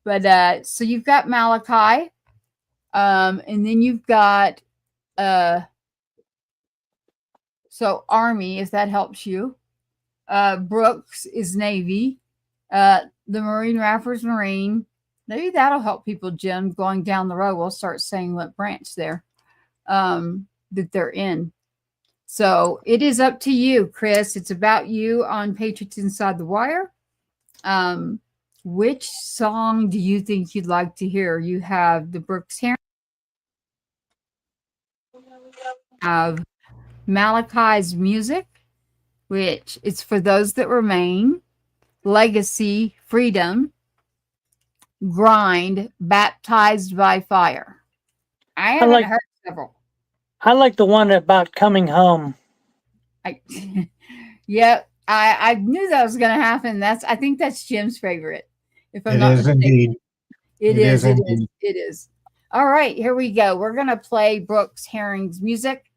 But so you've got Malachi, and then you've got so Army, if that helps you. Brooks is Navy. The Marine rapper's Marine. Maybe that'll help people, Jim. Going down the road, we'll start saying what branch there. That they're in. So it is up to you, Chris. It's about you on Patriots Inside the Wire. Which song do you think you'd like to hear? You have the Brooks Herring, have Malachi's Music, which is For Those That Remain, Legacy Freedom, Grind, Baptized by Fire. I haven't heard several. I like the one about coming home. Yeah, I knew that was going to happen. I think that's Jim's favorite. If I'm not mistaken. Indeed. It is. All right, here we go. We're going to play Brooks Herring's music.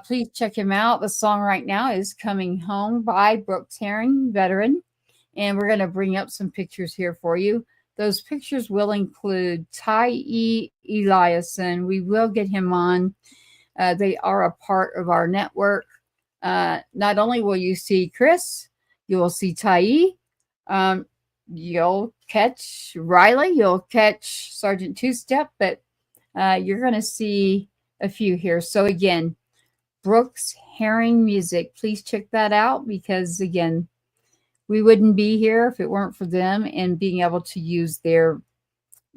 Please check him out. The song right now is Coming Home by Brooks Herring, veteran. And we're going to bring up some pictures here for you. Those pictures will include Tyee Eliason. We will get him on. They are a part of our network. Not only will you see Chris, you will see Tyee. You'll catch Riley. You'll catch Sergeant Two-Step. But you're going to see a few here. So again, Brooks Herring Music. Please check that out because, again, we wouldn't be here if it weren't for them and being able to use their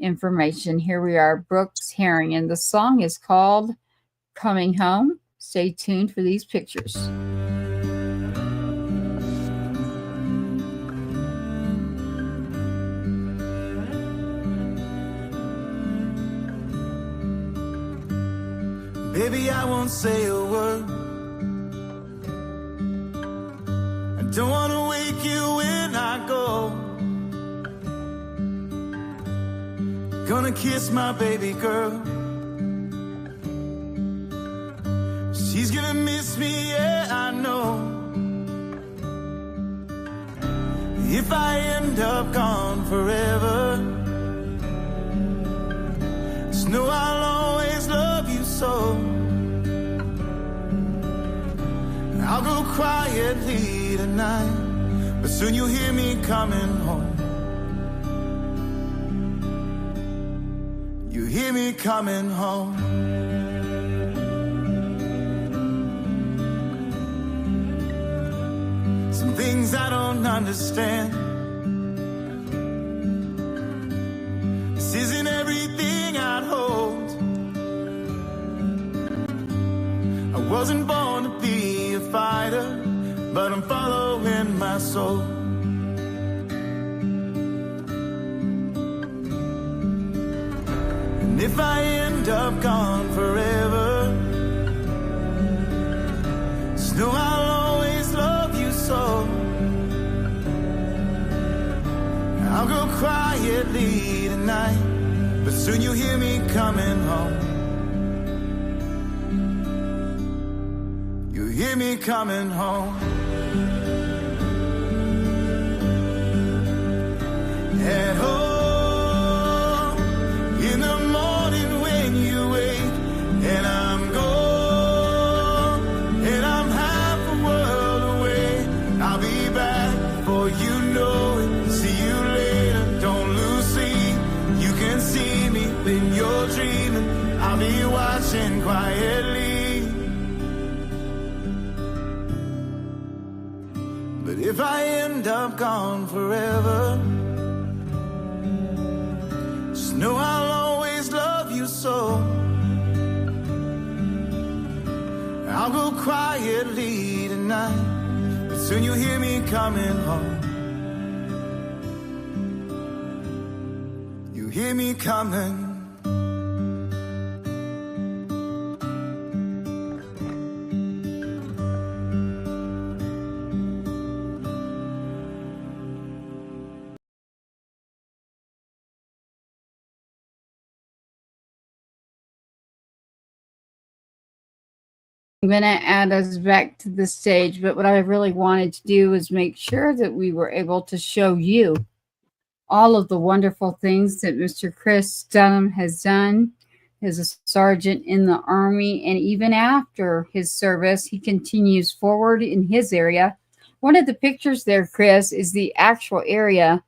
information. Here we are, Brooks Herring, and the song is called Coming Home. Stay tuned for these pictures. Baby, I won't say a word. I don't want to wake you when I go. Gonna kiss my baby girl. She's gonna miss me, yeah, I know. If I end up gone forever, just know I'll always love you so. I'll go quietly tonight, but soon you'll hear me coming home. You hear me coming home. Some things I don't understand. This isn't everything I'd hoped. I wasn't born to be a fighter, but I'm following my soul. And if I end up gone forever, just know I'll always love you so. I'll go quietly tonight, but soon you'll hear me coming home. You'll hear me coming home. At home, in the morning when you wake, and I'm gone, and I'm half a world away. I'll be back before you know it. See you later, don't lose sleep. You can see me when you're dreaming. I'll be watching quietly. But if I end up gone forever, just know I'll always love you so. I'll go quietly tonight, but soon you'll hear me coming home. You hear me coming. I'm going to add us back to the stage, but what I really wanted to do was make sure that we were able to show you all of the wonderful things that Mr. Chris Dunham has done as a sergeant in the Army. And even after his service, he continues forward in his area. One of the pictures there, Chris, is the actual area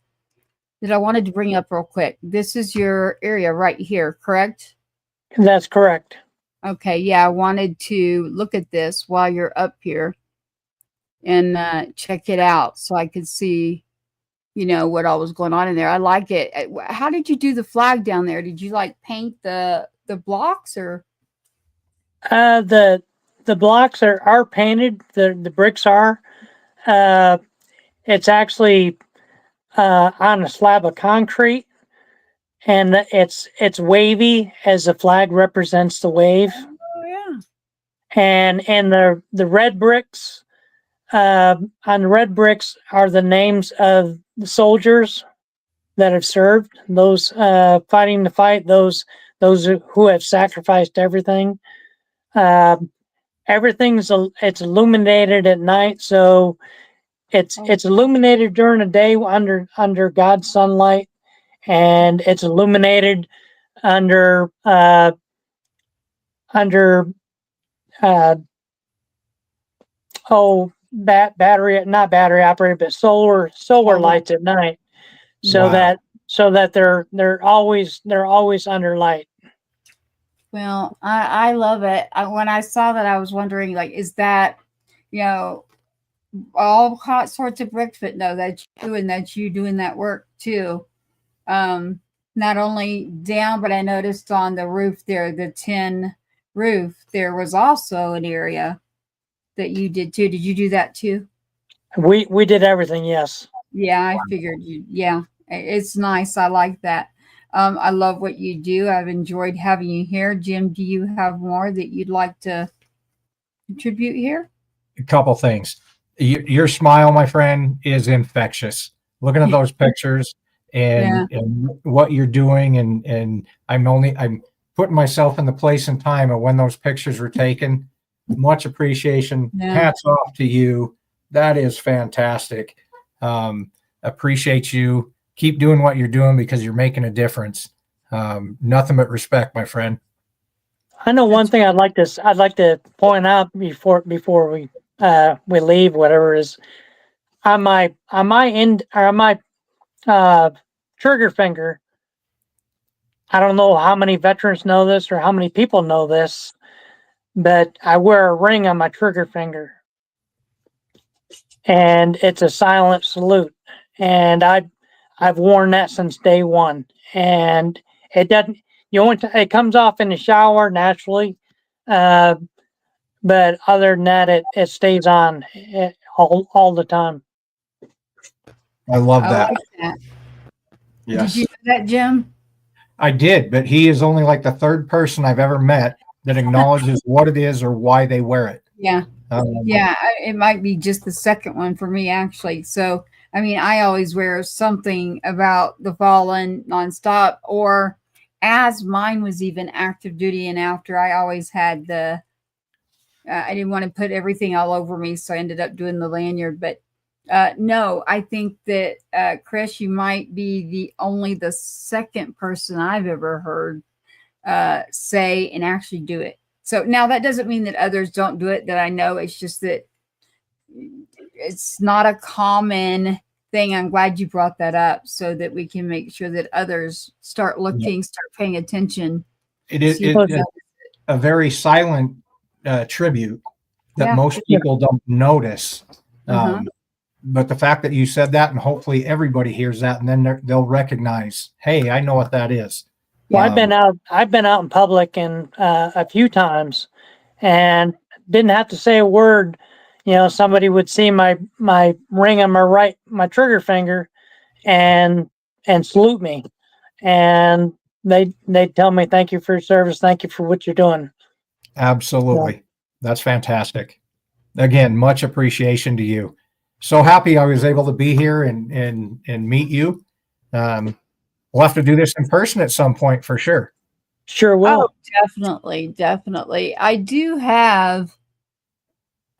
that I wanted to bring up real quick. This is your area right here, correct? That's correct. Okay, yeah, I wanted to look at this while you're up here and check it out so I could see, you know, what all was going on in there. I like it. How did you do the flag down there? Did you like paint the blocks or? The blocks are painted. The bricks are. It's actually on a slab of concrete, and it's wavy as the flag represents the wave. Oh yeah. And the red bricks, on the red bricks are the names of the soldiers that have served, those fighting the fight, those who have sacrificed everything. Everything's it's illuminated at night, so it's illuminated during the day under God's sunlight, and it's illuminated under battery, not battery operated, but solar lights at night, so Wow. that they're always under light. Well, I love it. When I saw that, I was wondering, like, is that, you know, all hot sorts of bricks, but no, that's you and that's you doing that work too. Not only down, but I noticed on the roof there, the tin roof, there was also an area that you did too. Did you do that too? We did everything, yes. Yeah, I figured you. Yeah, it's nice. I like that. I love what you do. I've enjoyed having you here. Jim, do you have more that you'd like to contribute here? A couple things. Your smile, my friend, is infectious. Looking at those pictures and what you're doing, and I'm putting myself in the place and time of when those pictures were taken. Much appreciation. Yeah. Hats off to you. That is fantastic. Appreciate you. Keep doing what you're doing because you're making a difference. Nothing but respect, my friend. I know one thing I'd like to point out before we leave, whatever is on my trigger finger. I don't know how many veterans know this or how many people know this, but I wear a ring on my trigger finger, and it's a silent salute. And I've worn that since day one, and it doesn't. It comes off in the shower naturally, but other than that, it stays on all the time. I love I that. like that. Yes. Did you know that, Jim? I did, but he is only like the third person I've ever met that acknowledges what it is or why they wear it. Yeah. Yeah, it might be just the second one for me, actually. So, I mean, I always wear something about the fallen nonstop, or as mine was even active duty and after, I always had the, I didn't want to put everything all over me, so I ended up doing the lanyard. But no, I think that, Chris, you might be the second person I've ever heard say and actually do it. So now that doesn't mean that others don't do it that I know. It's just that it's not a common thing. I'm glad you brought that up so that we can make sure that others start looking, start paying attention. It is a very silent tribute that most people don't notice. But the fact that you said that, and hopefully everybody hears that, and then they'll recognize, hey, I know what that is. Well, I've been out in public and a few times, and didn't have to say a word. Somebody would see my ring on my trigger finger, and salute me, and they tell me, thank you for your service, thank you for what you're doing. Absolutely, that's fantastic. Again, much appreciation to you. So happy I was able to be here and meet you. We'll have to do this in person at some point for sure. Sure will. Oh, definitely. I do have,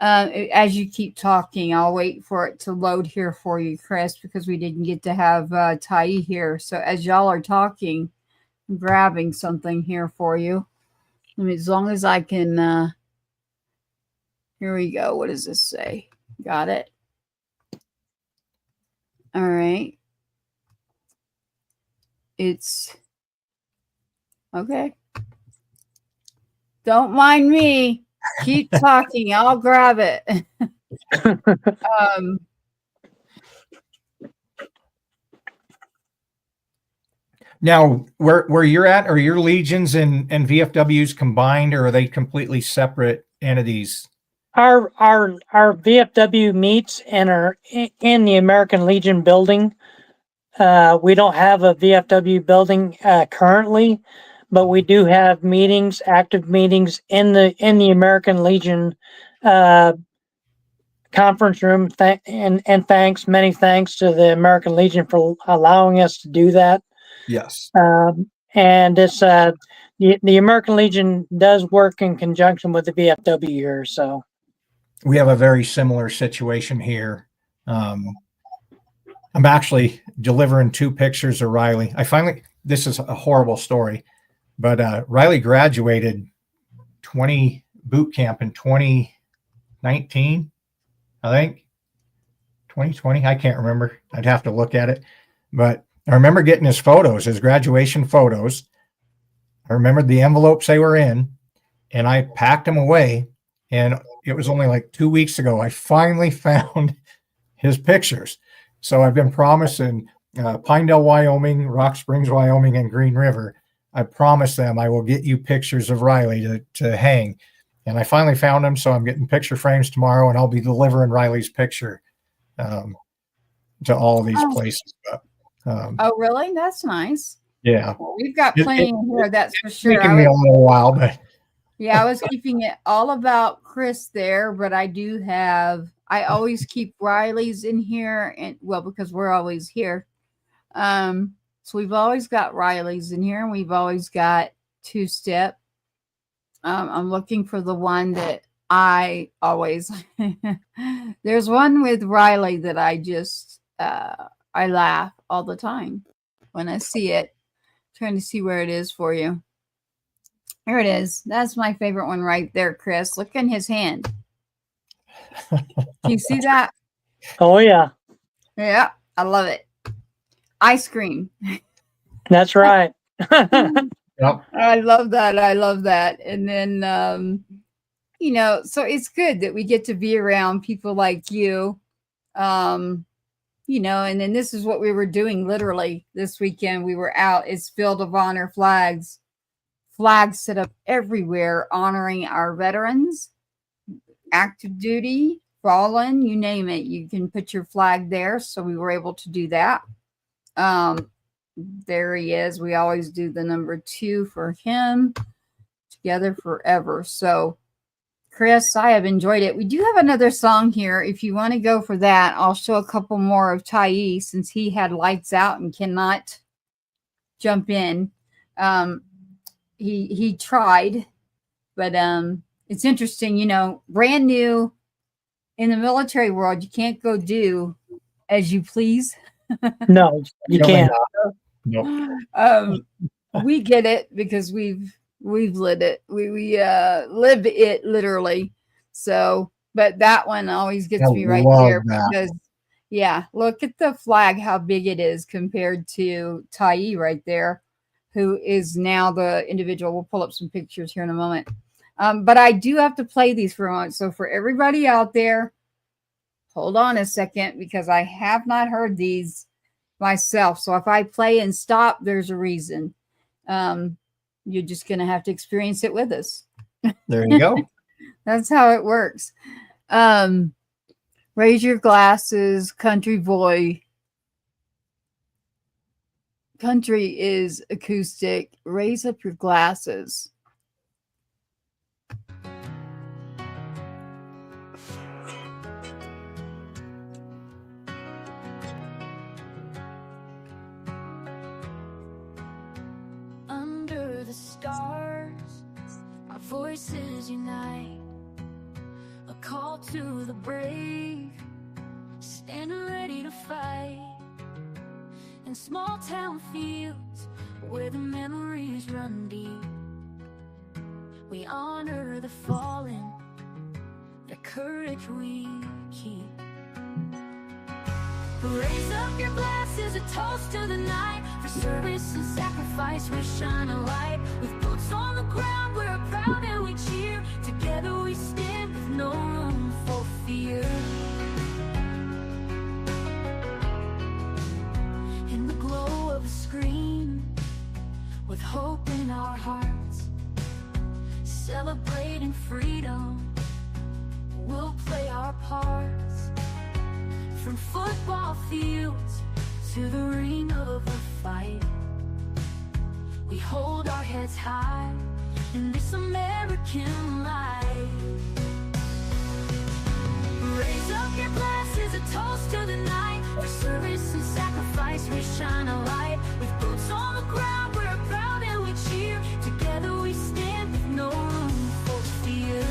as you keep talking, I'll wait for it to load here for you, Chris, because we didn't get to have Tyee here. So as y'all are talking, I'm grabbing something here for you. I mean, as long as I can, here we go. What does this say? Got it. All right. It's okay. Don't mind me. Keep talking. I'll grab it. Now, where you're at, are your legions and VFWs combined, or are they completely separate entities? Our VFW meets and are in the American Legion building. We don't have a VFW building currently, but we do have meetings, active meetings in the American Legion conference room. Many thanks to the American Legion for allowing us to do that. Yes. And it's the American Legion does work in conjunction with the VFW here. So we have a very similar situation here. I'm actually delivering 2 pictures of Riley. This is a horrible story, but Riley graduated 20 boot camp in 2019, I think. 2020, I can't remember. I'd have to look at it. But I remember getting his photos, his graduation photos. I remembered the envelopes they were in, and I packed them away. And it was only like 2 weeks ago, I finally found his pictures. So I've been promising Pinedale, Wyoming, Rock Springs, Wyoming, and Green River. I promised them I will get you pictures of Riley to hang. And I finally found them, so I'm getting picture frames tomorrow, and I'll be delivering Riley's picture to all of these places. But, oh, really? That's nice. Yeah. Well, we've got plenty in here, that's for sure. It's taken me a little while, but yeah, I was keeping it all about Chris there, but I always keep Riley's in here, and because we're always here. So we've always got Riley's in here, and we've always got 2-step. I'm looking for the one that I always, there's one with Riley that I just, I laugh all the time when I see it. Trying to see where it is for you. Here it is. That's my favorite one right there, Chris. Look in his hand. Can you see that? Oh, yeah. Yeah, I love it. Ice cream. That's right. Yep. I love that. I love that. And then, so it's good that we get to be around people like you. And then this is what we were doing literally this weekend. We were out. It's Field of Honor flags set up everywhere honoring our veterans, active duty, fallen, you name it. You can put your flag there. So we were able to do that. There he is. We always do the number 2 for him. Together forever. So, Chris, I have enjoyed it. We do have another song here. If you want to go for that, I'll show a couple more of Tyee since he had lights out and cannot jump in. He tried, but it's interesting, brand new in the military world, you can't go do as you please. No, you can't. Nope. We get it because we've lived it. We live it literally. So, but that one always gets me right there because, look at the flag, how big it is compared to Tyee right there, who is now the individual. We'll pull up some pictures here in a moment. But I do have to play these for a moment. So for everybody out there, hold on a second because I have not heard these myself. So if I play and stop, there's a reason. You're just going to have to experience it with us. There you go. That's how it works. Raise your glasses, country boy. Country is acoustic. Raise up your glasses. The stars, our voices unite, a call to the brave, stand ready to fight. In small town fields where the memories run deep, we honor the fallen, the courage we keep. Raise up your glasses, a toast to the night. For service and sacrifice, we shine a light. With boots on the ground, we're proud and we cheer. Together we stand with no room for fear. In the glow of a screen, with hope in our hearts, celebrating freedom, we'll play our parts. From football fields to the ring of a fight, we hold our heads high in this American life. Raise up your glasses, a toast to the night. For service and sacrifice, we shine a light. With boots on the ground, we're proud and we cheer. Together we stand with no room for fear.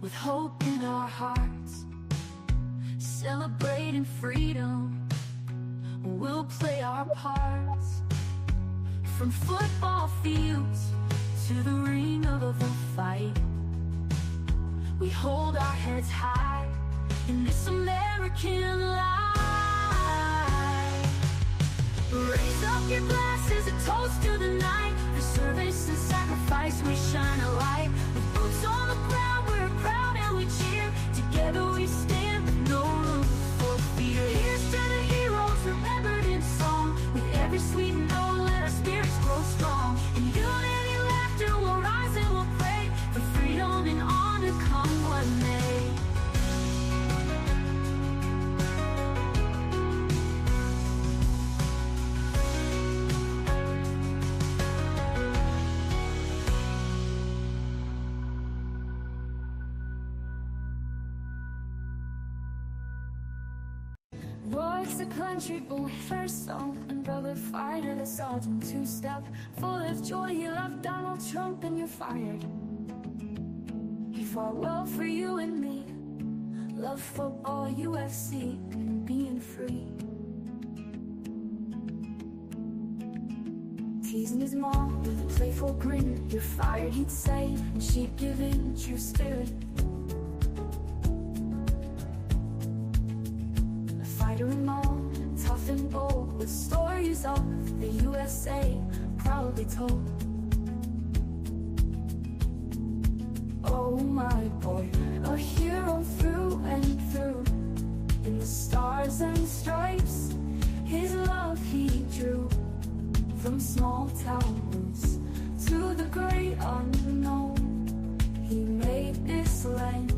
With hope in our hearts, celebrating freedom, we'll play our parts. From football fields to the ring of a fight, we hold our heads high in this American life. Raise up your glasses, a toast to the night. For service and sacrifice, we shine a light. With boots on the ground, we're proud and we cheer. Together we stand with no room for fear. Here's to the heroes remembered in song. With every sweet note, let our spirits grow strong. In unity, laughter, we'll rise and we'll pray for freedom and honor, come what may. Roy's a country boy, first song, and brother fighter, the sergeant two-step. Full of joy, you love Donald Trump and you're fired. He fought well for you and me. Love football, UFC, and being free. Teasing kissing his mom with a playful grin. You're fired, he'd say, and she'd give in. True spirit. A fighter and all, tough and bold, with stories of the USA proudly told. Oh my boy, a hero through and through. In the stars and stripes, his love he drew. From small town roots to the great unknown, he made this land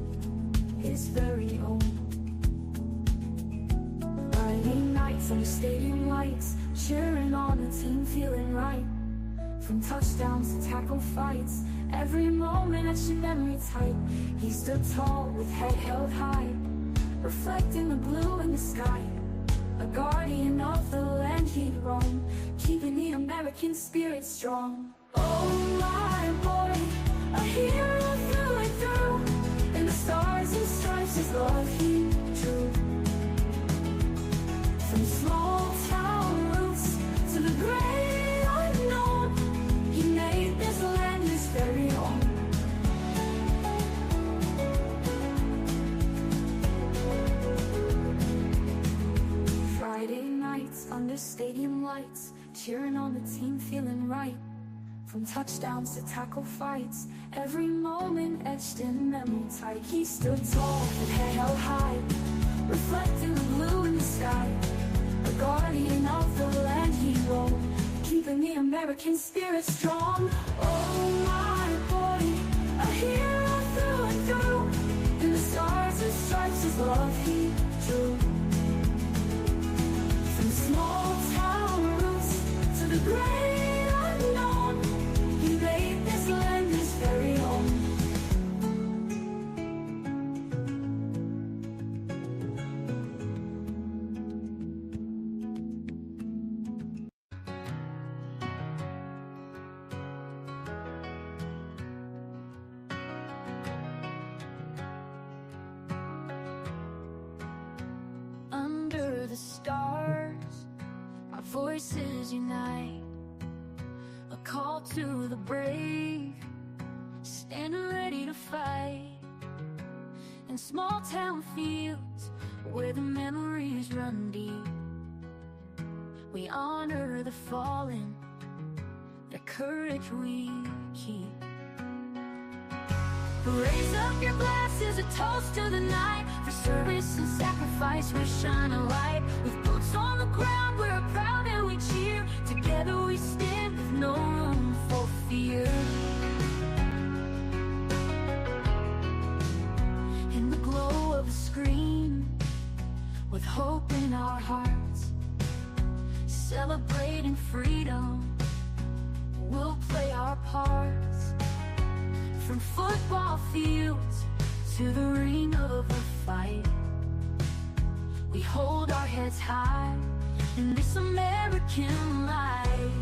his very own. Friday nights under stadium lights, cheering on a team feeling right. From touchdowns to tackle fights, every moment etched in memory tight. He stood tall with head held high, reflecting the blue in the sky. A guardian of the land he'd roam, keeping the American spirit strong. Oh my boy, a hero through and through. In the stars and stripes his love he drew. From small town roots to the great unknown, he made this land his very own. Friday nights under stadium lights, cheering on the team feeling right. From touchdowns to tackle fights, every moment etched in memory tight. He stood tall and head held high, reflecting the blue in the sky. A guardian of the land he roamed, keeping the American spirit strong. Oh my boy, a hero through and through. In the stars and stripes his love he drew. From small town roots to the great unknown, he made this land his very own. Under the stars, our voices unite. A call to the brave, standing ready to fight. In small town fields where the memories run deep, we honor the fallen, their courage we keep. Raise up your glasses, a toast to the night. For service and sacrifice we shine a light. With boots on the ground we're proud and we cheer. Together we stand with no room for fear. In the glow of a screen, with hope in our hearts, celebrating freedom, we'll play our parts. From football fields to the ring of a fight, we hold our heads high in this American life.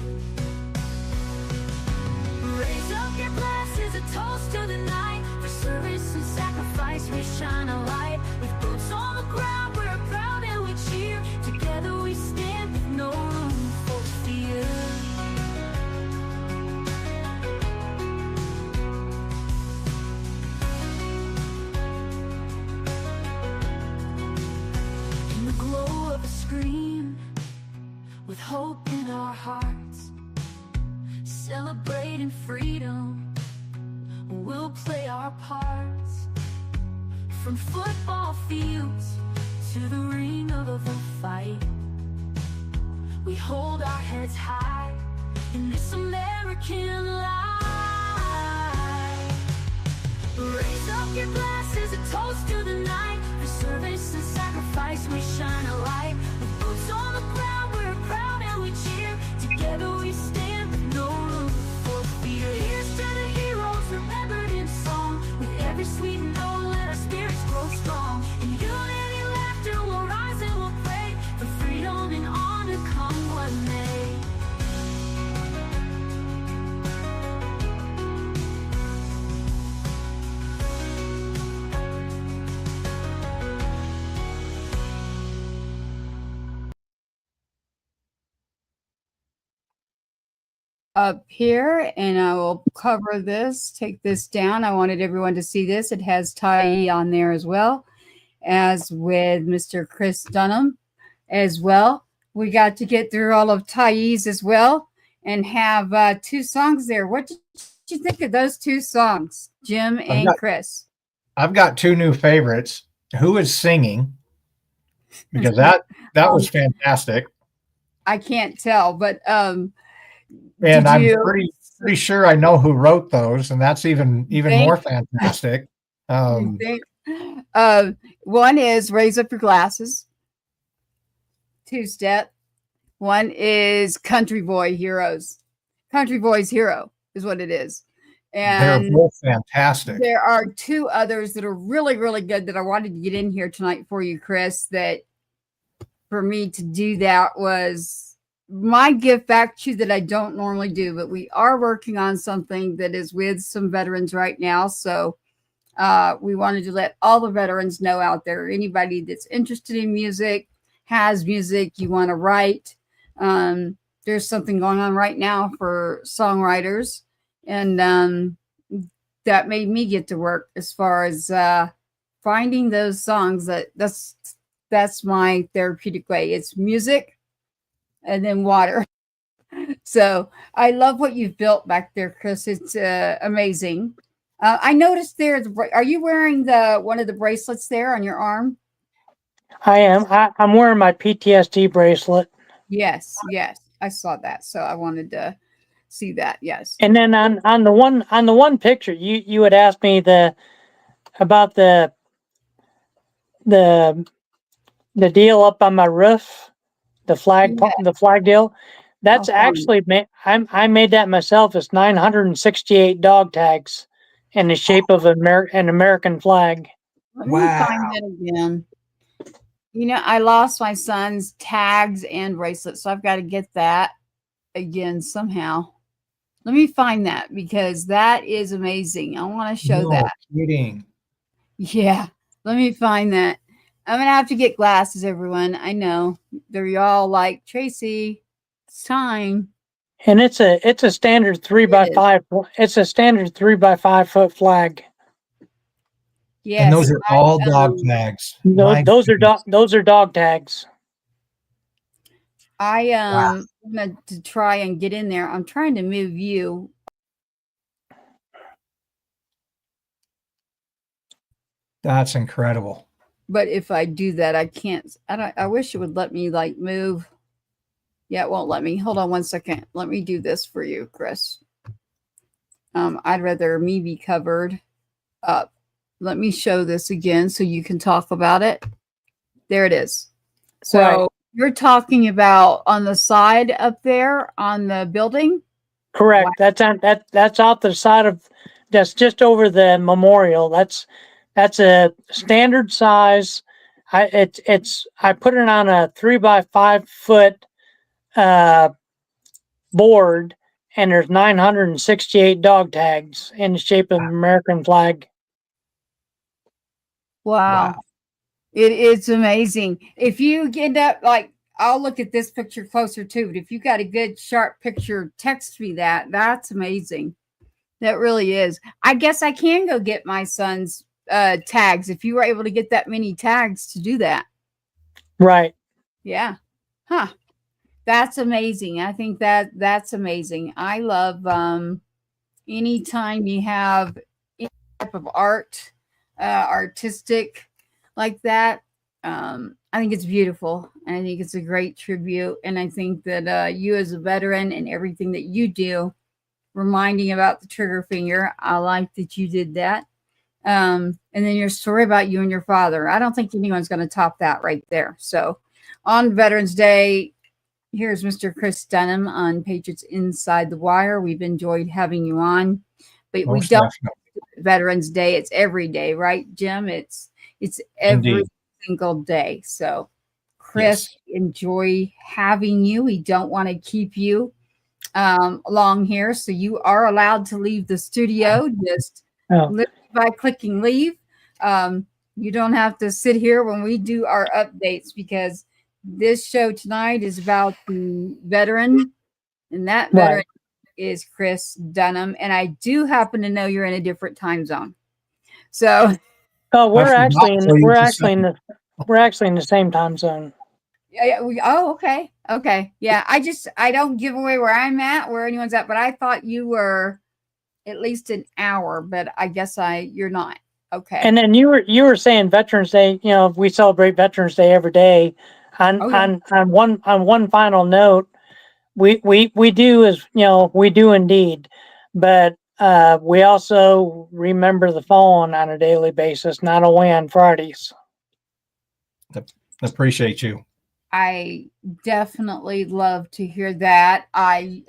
Raise up your glasses, a toast to the night. For service and sacrifice we shine a light. With boots on the ground we're proud and we cheer. Together we stand with no room for fear. Scream with hope in our hearts, celebrating freedom, we'll play our parts. From football fields to the ring of a fight, we hold our heads high in this American life. Raise up your glasses, a toast to the night. For service and sacrifice we shine a light. With boots on the ground we're proud and we cheer. Together we stand with no room for fear. Here's to the heroes remembered in song. With every sweet note let our spirits grow strong. In unity, laughter will rise and we'll pray for freedom and honor come what may. up here, and I will cover this, take this down. I wanted everyone to see this. It has Tyee on there as well, as with Mr. Chris Dunham as well. We got to get through all of Tyee's as well and have 2 songs there. What did you think of those 2 songs, Jim and Chris? I've got 2 new favorites. Who is singing? Because that was fantastic. I can't tell, but and I'm pretty sure I know who wrote those, and that's even more fantastic. One is Raise Up Your Glasses, 2-step. One is Country Boy's Hero is what it is. And they're both fantastic. There are 2 others that are really, really good that I wanted to get in here tonight for you, Chris, that for me to do that was my gift back to you that I don't normally do, but we are working on something that is with some veterans right now. So we wanted to let all the veterans know out there, anybody that's interested in music, has music you want to write. There's something going on right now for songwriters, and that made me get to work as far as finding those songs. That's my therapeutic way. It's music and then water. So I love what you've built back there, Chris. It's amazing. I noticed there. Are you wearing one of the bracelets there on your arm? I am. I'm wearing my PTSD bracelet. Yes, I saw that. So I wanted to see that. Yes. And then on the one picture, you had asked me about the deal up on my roof, the flag deal. That's actually I made that myself. It's 968 dog tags in the shape of an American flag. Let me find that again. I lost my son's tags and bracelets, so I've got to get that again somehow. Let me find that because that is amazing. I want to show that. Kidding. Yeah, let me find that. I'm gonna have to get glasses, everyone. I know they're all like, Tracy, it's time. And it's a standard 3x5. It's a standard 3x5 foot flag. Yes, and those are all dog tags. Those are dog tags. I'm going to try and get in there. I'm trying to move you. That's incredible. But if I do that, I can't. I wish it would let me move. Yeah, it won't let me. Hold on one second. Let me do this for you, Chris. I'd rather me be covered up. Let me show this again so you can talk about it. There it is. So you're talking about on the side up there on the building? Correct. Wow. That's out the side of, that's just over the memorial. That's a standard size. I put it on a 3x5 foot board, and there's 968 dog tags in the shape of an American flag. Wow. It's amazing. If you get up, I'll look at this picture closer too, but if you got a good sharp picture, text me that. That's amazing. That really is. I guess I can go get my son's tags if you were able to get that many tags to do that. Right. Yeah. Huh. That's amazing. I think that's amazing. I love anytime you have any type of art, artistic like that. I think it's beautiful. And I think it's a great tribute. And I think that you as a veteran and everything that you do, reminding about the trigger finger, I like that you did that. And then your story about you and your father. I don't think anyone's going to top that right there. So on Veterans Day, here's Mr. Chris Dunham on Patriots Inside the Wire. We've enjoyed having you on, but we don't Veterans Day. It's every day, right, Jim? It's every single day. So Chris, enjoy having you. We don't want to keep you long here. So you are allowed to leave the studio. Just by clicking leave. You don't have to sit here when we do our updates, because this show tonight is about the veteran, and that veteran is Chris Dunham, and I do happen to know you're in a different time zone. So, Oh, we're I forgot actually in till you we're just actually in the we're actually in the same time zone. yeah, okay. Yeah, I don't give away where I'm at, where anyone's at, but I thought you were at least an hour, but I guess you're not. Okay. And then you were saying Veterans Day. You know, we celebrate Veterans Day every day. On one final note, we do we do indeed, but we also remember the fallen on a daily basis, not only on Fridays. appreciate you. I definitely love to hear that. I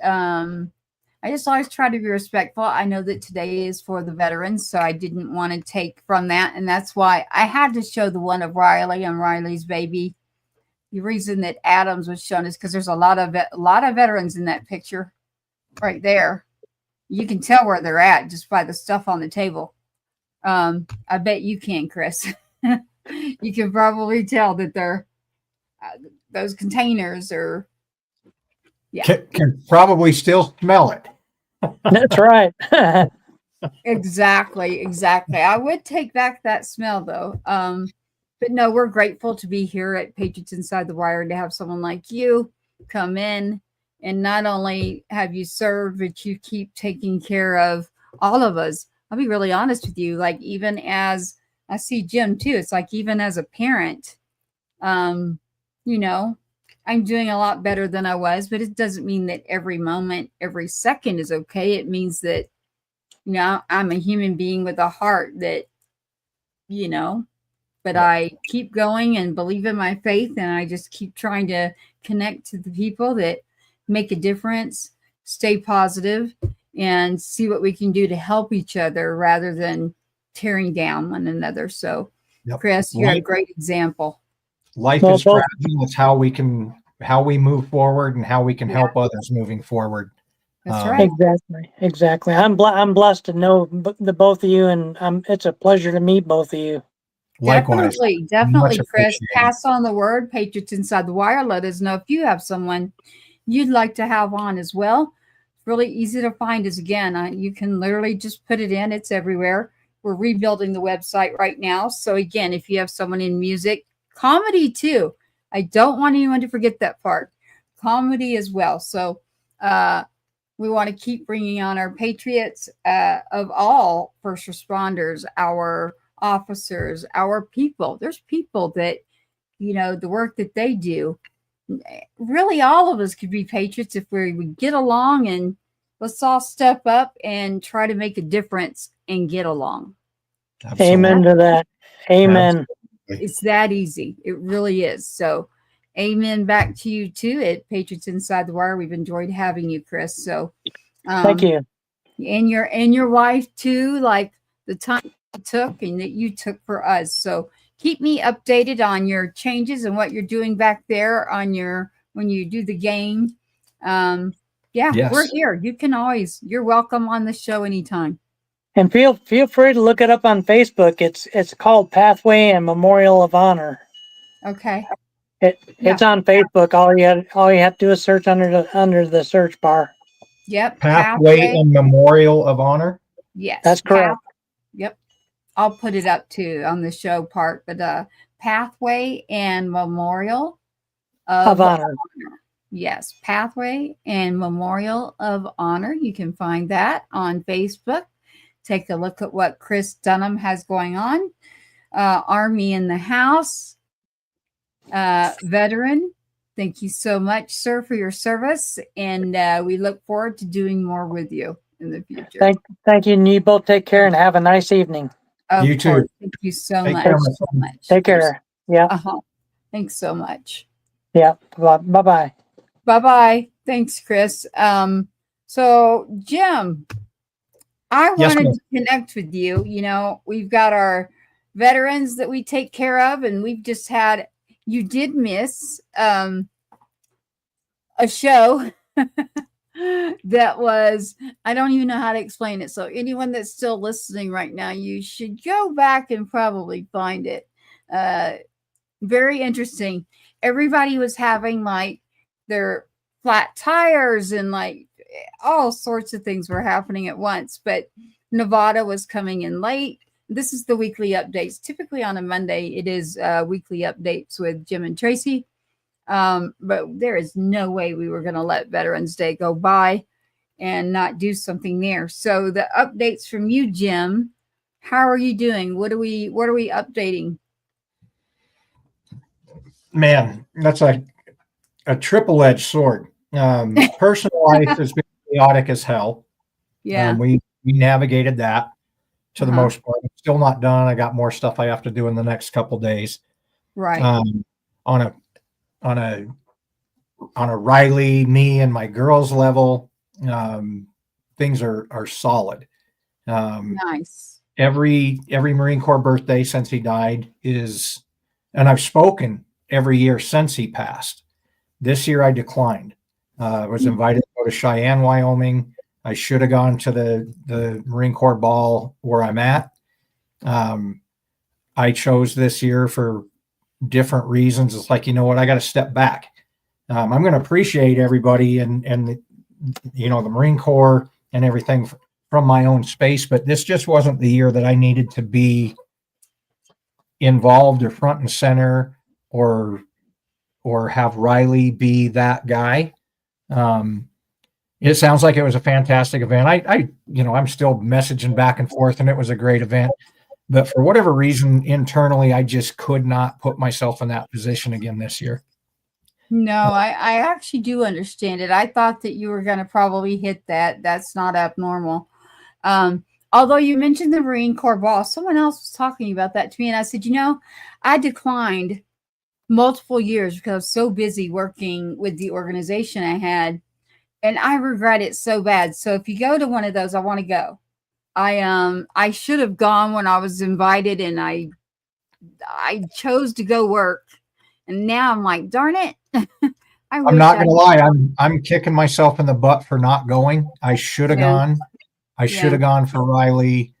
just always try to be respectful. I know that today is for the veterans, so I didn't want to take from that, and that's why I had to show the one of Riley and Riley's baby. The reason that Adams was shown is because there's a lot of veterans in that picture right there. You can tell where they're at just by the stuff on the table. I bet you can, Chris. You can probably tell that they're those containers are. Yeah, Can probably still smell it. That's right. exactly. I would take back that smell though. But no, we're grateful to be here at Patriots Inside the Wire to have someone like you come in and not only have you served, but you keep taking care of all of us. I'll be really honest with you. Like, even as I see Jim too, it's like, even as a parent, you know, I'm doing a lot better than I was, but it doesn't mean that every moment, every second is okay. It means that, you know, I'm a human being with a heart that, you know, but I keep going and believe in my faith, and I just keep trying to connect to the people that make a difference, stay positive, and see what we can do to help each other rather than tearing down one another. So, Chris, you're a great example. Life is fragile. It's how we move forward and how we can help others moving forward. That's right. Exactly. I'm blessed to know the both of you, and it's a pleasure to meet both of you. Likewise. Definitely, Chris. Pass on the word. Patriots Inside the Wire. Let us know if you have someone you'd like to have on as well. It's really easy to find us. Again, you can literally just put it in. It's everywhere. We're rebuilding the website right now. So again, if you have someone in music, comedy too. I don't want anyone to forget that part. Comedy as well. So we want to keep bringing on our patriots of all first responders, our officers, our people. There's people that, you know, the work that they do, really all of us could be patriots if we would get along, and let's all step up and try to make a difference and get along. Absolutely. Amen to that. Amen. Absolutely. It's that easy. It really is. So amen back to you too at Patriots Inside the Wire. We've enjoyed having you, Chris. So thank you. And your wife too, like the time you took and that you took for us. So keep me updated on your changes and what you're doing back there on when you do the game. Yes. We're here. You're welcome on the show anytime. And feel free to look it up on Facebook. It's called Pathway and Memorial of Honor. Okay. It's on Facebook. All you have to do is search under the search bar. Yep. Pathway and Memorial of Honor. Yes. That's correct. Yep. I'll put it up too on the show part, but Pathway and Memorial of Honor. Yes, Pathway and Memorial of Honor. You can find that on Facebook. Take a look at what Chris Dunham has going on. Army in the House, veteran. Thank you so much, sir, for your service, and we look forward to doing more with you in the future. Thank you, and you both take care and have a nice evening. You too. Thank you so much. Take care. Yeah. Thanks so much. Yeah. Bye-bye. Bye-bye. Thanks, Chris. So Jim, I wanted to connect with you. You know, we've got our veterans that we take care of, and we've just had, you did miss a show that was, I don't even know how to explain it. So anyone that's still listening right now, you should go back and probably find it. Very interesting. Everybody was having like their flat tires and like all sorts of things were happening at once. But Nevada was coming in late. This is the weekly updates. Typically on a Monday, it is weekly updates with Jim and Tracy. But there is no way we were going to let Veterans Day go by and not do something there. So the updates from you, Jim. How are you doing? What are we updating? Man, that's a triple-edged sword. Personal life has been chaotic as hell. Yeah. We navigated that to the most part. I'm still not done. I got more stuff I have to do in the next couple days. Right. On a Riley, me and my girls level, things are solid. Nice. Every Marine Corps birthday since he died is, and I've spoken every year since he passed. This year I declined. I was invited to go to Cheyenne, Wyoming. I should have gone to the Marine Corps ball where I'm at. I chose this year for different reasons. It's like, you know what, I got to step back. I'm going to appreciate everybody and the Marine Corps and everything from my own space, but this just wasn't the year that I needed to be involved or front and center or have Riley be that guy. It sounds like it was a fantastic event. I'm still messaging back and forth, and it was a great event. But for whatever reason, internally, I just could not put myself in that position again this year. No, I actually do understand it. I thought that you were going to probably hit that. That's not abnormal. Although you mentioned the Marine Corps ball, someone else was talking about that to me, and I said, I declined multiple years because I was so busy working with the organization I had, and I regret it so bad. So if you go to one of those, I want to go. I should have gone when I was invited, and I chose to go work, and now I'm like, darn it. I'm not going to lie. I'm kicking myself in the butt for not going. I should have gone. I should have gone for Riley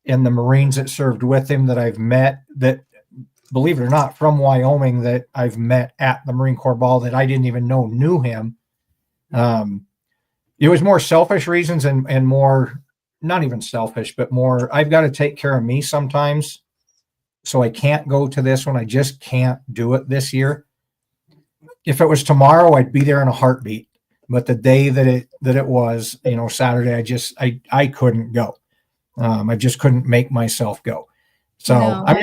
and the Marines that served with him that I've met, that, believe it or not, from Wyoming, that I've met at the Marine Corps ball that I didn't even know knew him. It was more selfish reasons and more, not even selfish, but more, I've got to take care of me sometimes. So I can't go to this one. I just can't do it this year. If it was tomorrow, I'd be there in a heartbeat. But the day that it was, Saturday, I couldn't go. I just couldn't make myself go. So I'm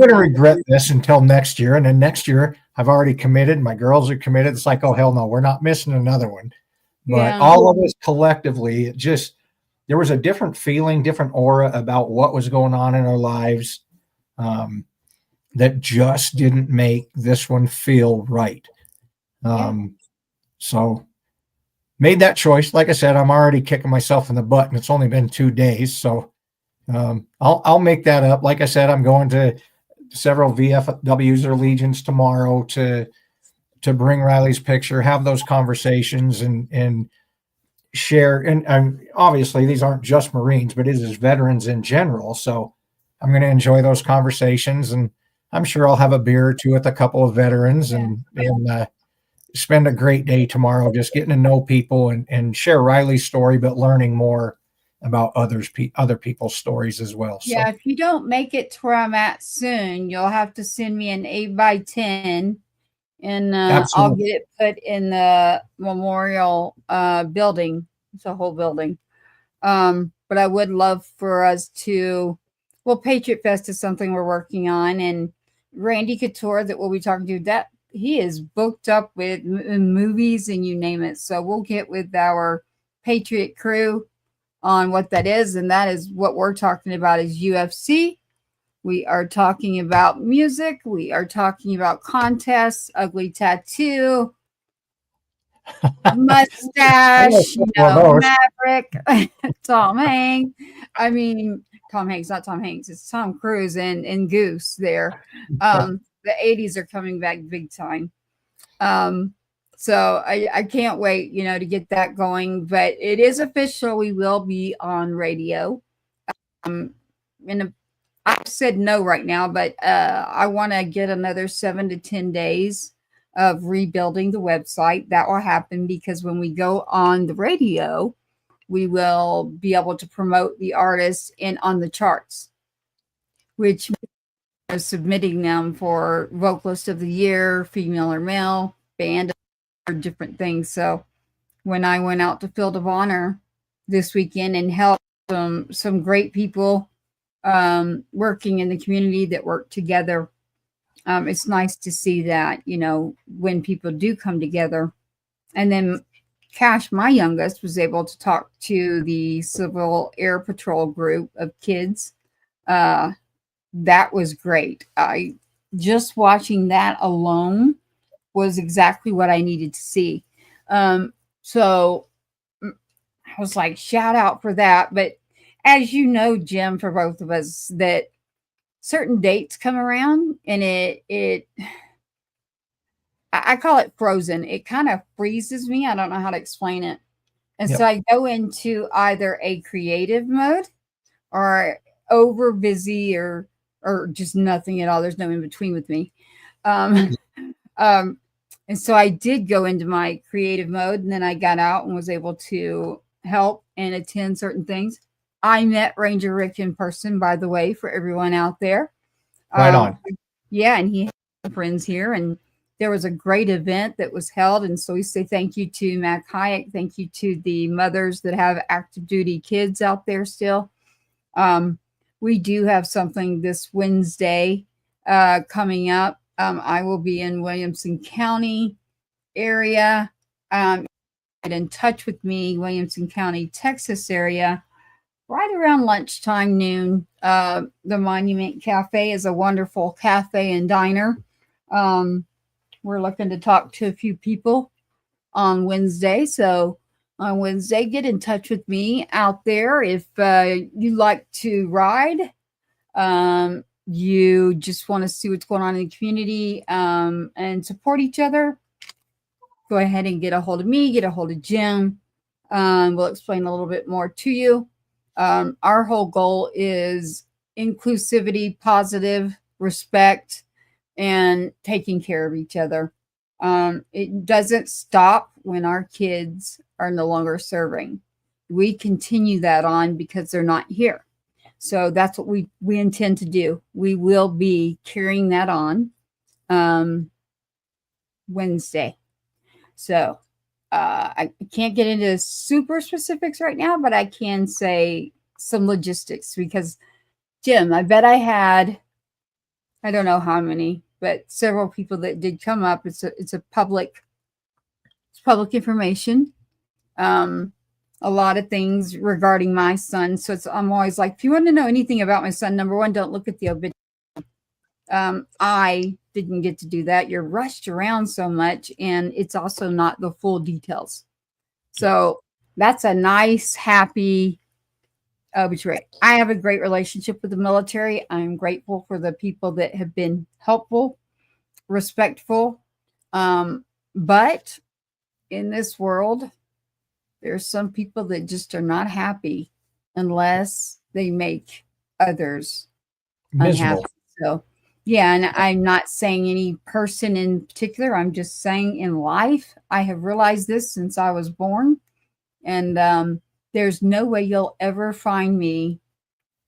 gonna regret this until next year. And then next year, I've already committed. My girls are committed. It's like, oh hell no, we're not missing another one. But all of us collectively, there was a different feeling, different aura about what was going on in our lives that just didn't make this one feel right. So made that choice. Like I said, I'm already kicking myself in the butt, and it's only been 2 days. So I'll make that up. Like I said, I'm going to several VFWs or Legions tomorrow to bring Riley's picture, have those conversations and share. And obviously these aren't just Marines, but it is veterans in general. So I'm going to enjoy those conversations, and I'm sure I'll have a beer or two with a couple of veterans and spend a great day tomorrow just getting to know people and share Riley's story, but learning more about other people's stories as well. Yeah, so if you don't make it to where I'm at soon, you'll have to send me an 8x10, and I'll get it put in the memorial building. It's a whole building. But I would love for us to, Patriot Fest is something we're working on, and Randy Couture that we'll be talking to, that he is booked up with movies and you name it. So we'll get with our Patriot crew on what that is. And that is what we're talking about is UFC. We are talking about music. We are talking about contests, ugly tattoo, mustache, Maverick, Tom Hanks. I mean, Tom Hanks, not Tom Hanks. It's Tom Cruise and Goose there. The 80s are coming back big time. So I can't wait, to get that going. But it is official. We will be on radio. I said no right now, but I want to get another 7 to 10 days of rebuilding the website. That will happen because when we go on the radio, we will be able to promote the artists and on the charts, which is submitting them for vocalist of the year, female or male, band, or different things. So when I went out to Field of Honor this weekend and helped some great people working in the community that work together, it's nice to see that, you know, when people do come together. And then Cash, my youngest, was able to talk to the Civil Air Patrol group of kids. That was great. I just watching that alone was exactly what I needed to see. So I was like, shout out for that. But as you know, Jim, for both of us, that certain dates come around and I call it frozen. It kind of freezes me. I don't know how to explain it. And Yep. so I go into either a creative mode or over busy or just nothing at all. There's no in between with me. And so I did go into my creative mode, and then I got out and was able to help and attend certain things. I met Ranger Rick in person, by the way, for everyone out there. Right on. Yeah, and he had friends here, and there was a great event that was held. And so we say thank you to Mac Hayek. Thank you to the mothers that have active duty kids out there still. We do have something this Wednesday coming up. I will be in Williamson County area. Get in touch with me, Williamson County, Texas area, right around lunchtime, noon. The Monument Cafe is a wonderful cafe and diner. We're looking to talk to a few people on Wednesday. So on Wednesday, get in touch with me out there. If you like to ride, you just want to see what's going on in the community and support each other, go ahead and get a hold of me, get a hold of Jim. We'll explain a little bit more to you. Our whole goal is inclusivity, positive, respect, and taking care of each other. It doesn't stop when our kids are no longer serving. We continue that on because they're not here. So that's what we intend to do. We will be carrying that on Wednesday. So I can't get into super specifics right now, but I can say some logistics because, Jim, I bet I had, I don't know how many, but several people that did come up. It's public information. A lot of things regarding my son. So I'm always like, if you want to know anything about my son, number one, don't look at the obituary. I didn't get to do that. You're rushed around so much, and it's also not the full details. So that's a nice, happy obituary. I have a great relationship with the military. I'm grateful for the people that have been helpful, respectful. But in this world, there's some people that just are not happy unless they make others Miserable. unhappy. So, yeah, and I'm not saying any person in particular. I'm just saying in life, I have realized this since I was born. And there's no way you'll ever find me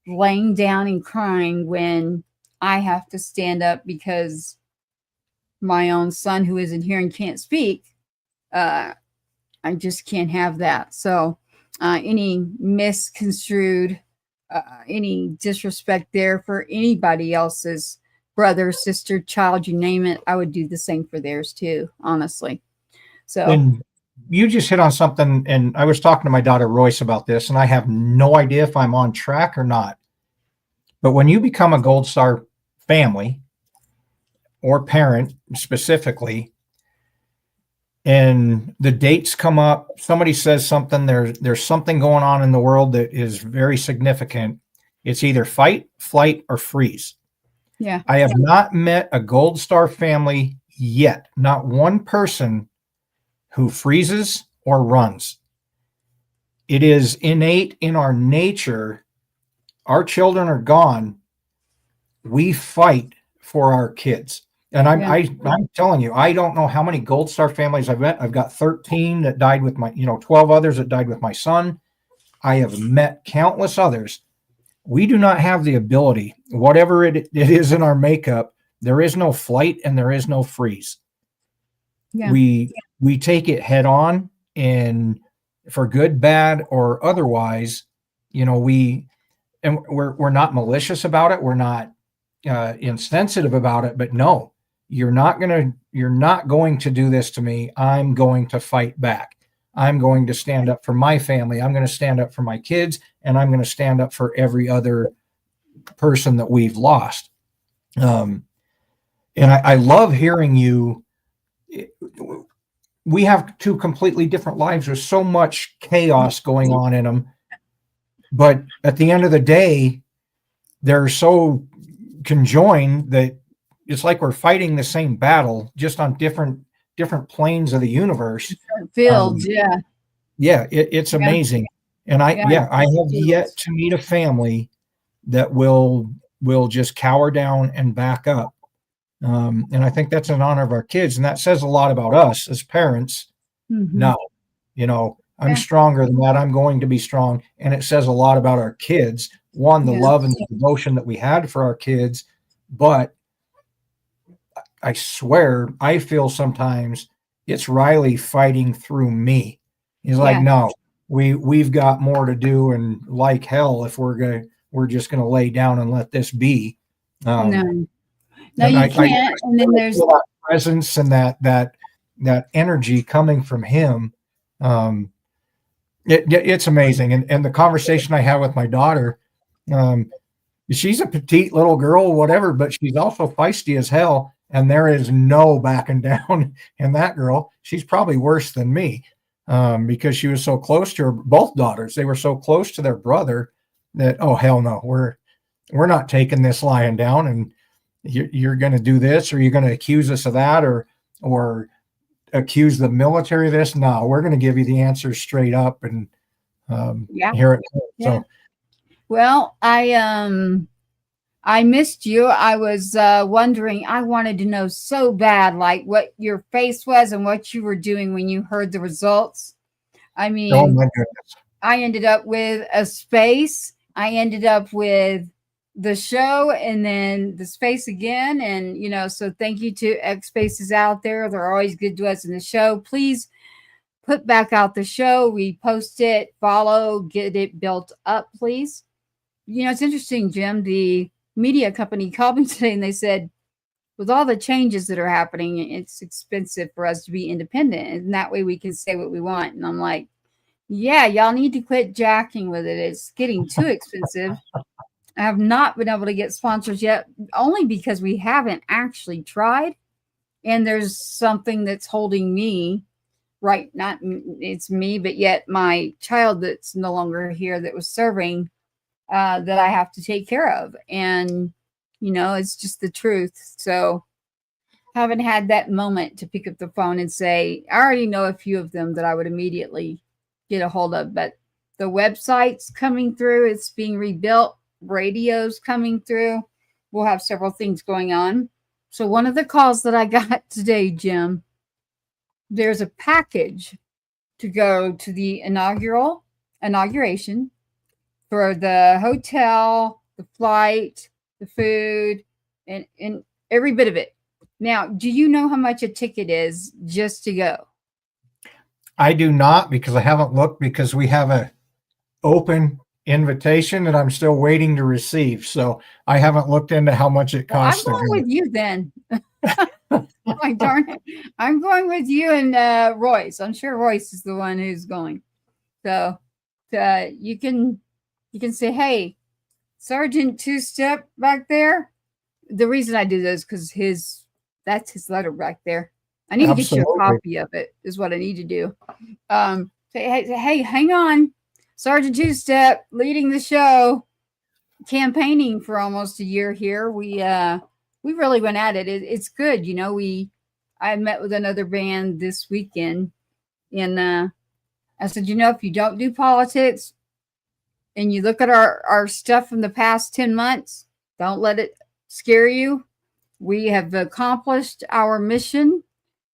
laying down and crying when I have to stand up because my own son who isn't here and can't speak, I just can't have that. So any misconstrued, any disrespect there for anybody else's brother, sister, child, you name it, I would do the same for theirs too, honestly. So And you just hit on something, and I was talking to my daughter Royce about this, and I have no idea if I'm on track or not. But when you become a Gold Star family or parent specifically, and the dates come up, somebody says something, there's something going on in the world that is very significant. It's either fight, flight, or freeze. yeah, I have not met a Gold Star family yet, not one person who freezes or runs. It is innate in our nature. Our children are gone. We fight for our kids. And Yeah. I'm telling you, I don't know how many Gold Star families I've met. I've got 13 that died with my, 12 others that died with my son. I have met countless others. We do not have the ability, whatever it is in our makeup, there is no flight and there is no freeze. Yeah. We take it head on, and for good, bad, or otherwise, we're not malicious about it. We're not insensitive about it, but no, you're not going to do this to me. I'm going to fight back. I'm going to stand up for my family. I'm going to stand up for my kids, and I'm going to stand up for every other person that we've lost. And I love hearing you. We have two completely different lives. There's so much chaos going on in them, but at the end of the day, they're so conjoined that it's like we're fighting the same battle, just on different planes of the universe. Fields, It's amazing. And I have yet to meet a family that will just cower down and back up. And I think that's in honor of our kids, and that says a lot about us as parents. Mm-hmm. No, I'm stronger than that. I'm going to be strong. And it says a lot about our kids. One, the love and the devotion that we had for our kids, but I swear, I feel sometimes it's Riley fighting through me. He's like, no, we've got more to do, and like hell, if we're just gonna lay down and let this be. No, you can't. And then there's that presence and that energy coming from him. It's amazing. And the conversation I had with my daughter, she's a petite little girl, whatever, but she's also feisty as hell. And there is no backing down in that girl. She's probably worse than me, because she was so close to her, both daughters. They were so close to their brother that, oh, hell no, we're not taking this lying down, and you're going to do this, or you're going to accuse us of that, or accuse the military of this. No, we're going to give you the answers straight up, and hear it. So, well, I missed you. I was wondering, I wanted to know so bad, like what your face was and what you were doing when you heard the results. I mean, oh my goodness. I ended up with a space. I ended up with the show, and then the space again. And, so thank you to X Spaces out there. They're always good to us in the show. Please put back out the show. We post it, follow, get it built up, please. It's interesting, Jim, the media company called me today and they said, with all the changes that are happening, it's expensive for us to be independent. And that way we can say what we want. And I'm like, yeah, y'all need to quit jacking with it. It's getting too expensive. I have not been able to get sponsors yet, only because we haven't actually tried. And there's something that's holding me, right? Not it's me, but yet my child that's no longer here that was serving, that I have to take care of. And, it's just the truth. So haven't had that moment to pick up the phone and say, I already know a few of them that I would immediately get a hold of, but the website's coming through. It's being rebuilt. Radio's coming through. We'll have several things going on. So one of the calls that I got today, Jim, there's a package to go to the inauguration for the hotel, the flight, the food, and every bit of it. Now, do you know how much a ticket is just to go? I do not, because I haven't looked, because we have a open invitation that I'm still waiting to receive. So I haven't looked into how much it costs. I'm going with you then. Like, darn it. I'm going with you and Royce. I'm sure Royce is the one who's going. So you can say, hey, Sergeant Two-Step back there. The reason I do this because that's his letter back there. I need to get you a copy of it, is what I need to do. Say, hey, hang on. Sergeant Two-Step leading the show, campaigning for almost a year here. We really went at it. It's good. I met with another band this weekend, and I said, if you don't do politics and you look at our stuff from the past 10 months, don't let it scare you. We have accomplished our mission,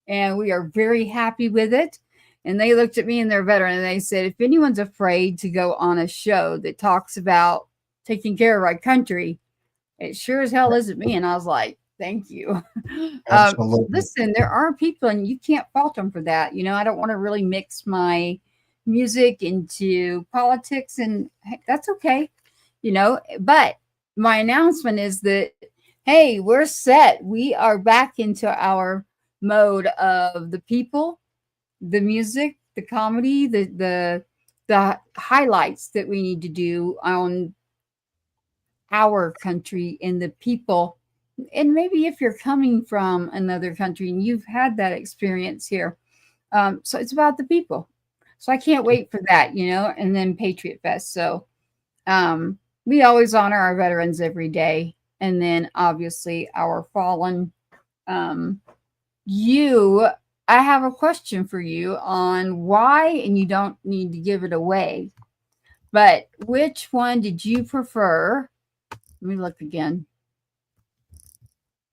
and we are very happy with it. And they looked at me and they're veteran, and they said, if anyone's afraid to go on a show that talks about taking care of our country, it sure as hell isn't me. And I was like, thank you. Absolutely. Listen, there are people, and you can't fault them for that. You know, I don't want to really mix my music into politics, and that's okay. You know, but my announcement is that, hey, we're set. We are back into our mode of the people, the music, the comedy, the highlights that we need to do on our country and the people. And maybe if you're coming from another country and you've had that experience here, so it's about the people. So I can't wait for that, you know. And then Patriot Fest. So we always honor our veterans every day, and then obviously our fallen. I have a question for you on why, and you don't need to give it away, but which one did you prefer? Let me look again,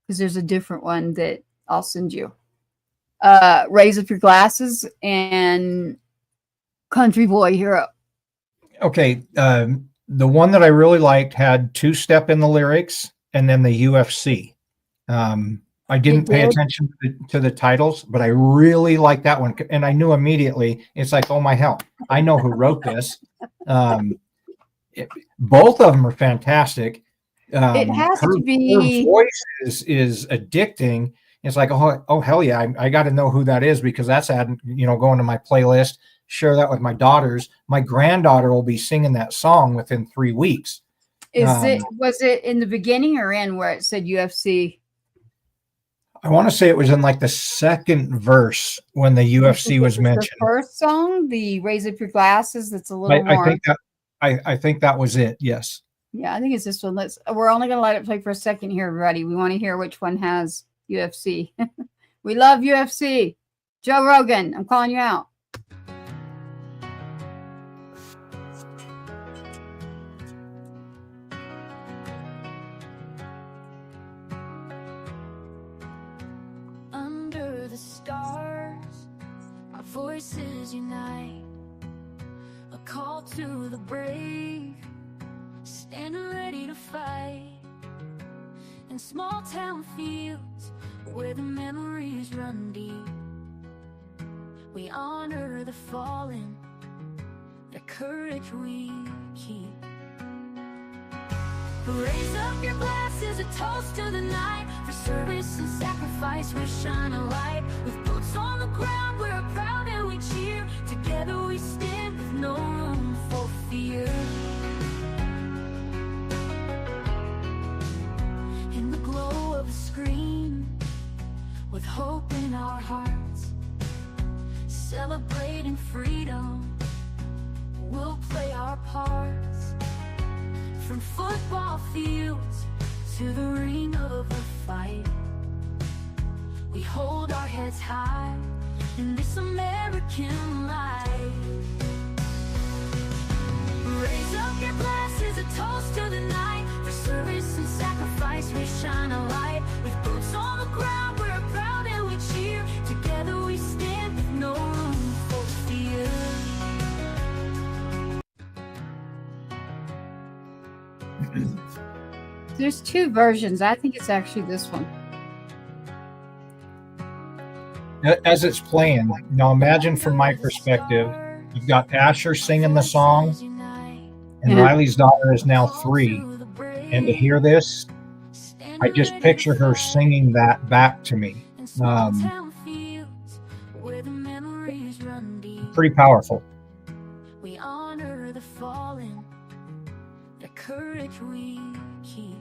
because there's a different one that I'll send you. Raise Up Your Glasses and Country Boy Hero. Okay. The one that I really liked had two-step in the lyrics, and then the UFC. I didn't pay attention to the titles, but I really liked that one. And I knew immediately, it's like, oh my hell, I know who wrote this. Both of them are fantastic. It has to be. Her voice is addicting. It's like, oh hell yeah, I got to know who that is, because that's adding, going to my playlist, share that with my daughters. My granddaughter will be singing that song within 3 weeks. Was it in the beginning or in where it said UFC? I want to say it was in like the second verse when the UFC was mentioned. The first song, the Raise Up Your Glasses, that's a little more. I think that was it. Yes. Yeah, I think it's this one. We're only going to let it play for a second here, everybody. We want to hear which one has UFC. We love UFC. Joe Rogan, I'm calling you out. Under the stars, our voices unite. A call to the brave, standing ready to fight. In small town fields where the memories run deep, we honor the fallen, the courage we keep. Raise up your glasses, a toast to the night. For service and sacrifice, we shine a light. With boots on the ground, we're proud and we cheer. Together we stand with no room for fear. In the glow of a screen, with hope in our hearts, celebrating freedom, we'll play our parts. From football fields to the ring of the fight, we hold our heads high in this American life. Raise up your glasses, a toast to the night. For service and sacrifice, we shine a light. With boots on the ground, we're proud and we cheer. Together we stand with no room for fear. There's two versions. I think it's actually this one. As it's playing, now imagine from my perspective, you've got Asher singing the song, and Riley's daughter is now 3. And to hear this, I just picture her singing that back to me. Pretty powerful. We honor the fallen, the courage we keep.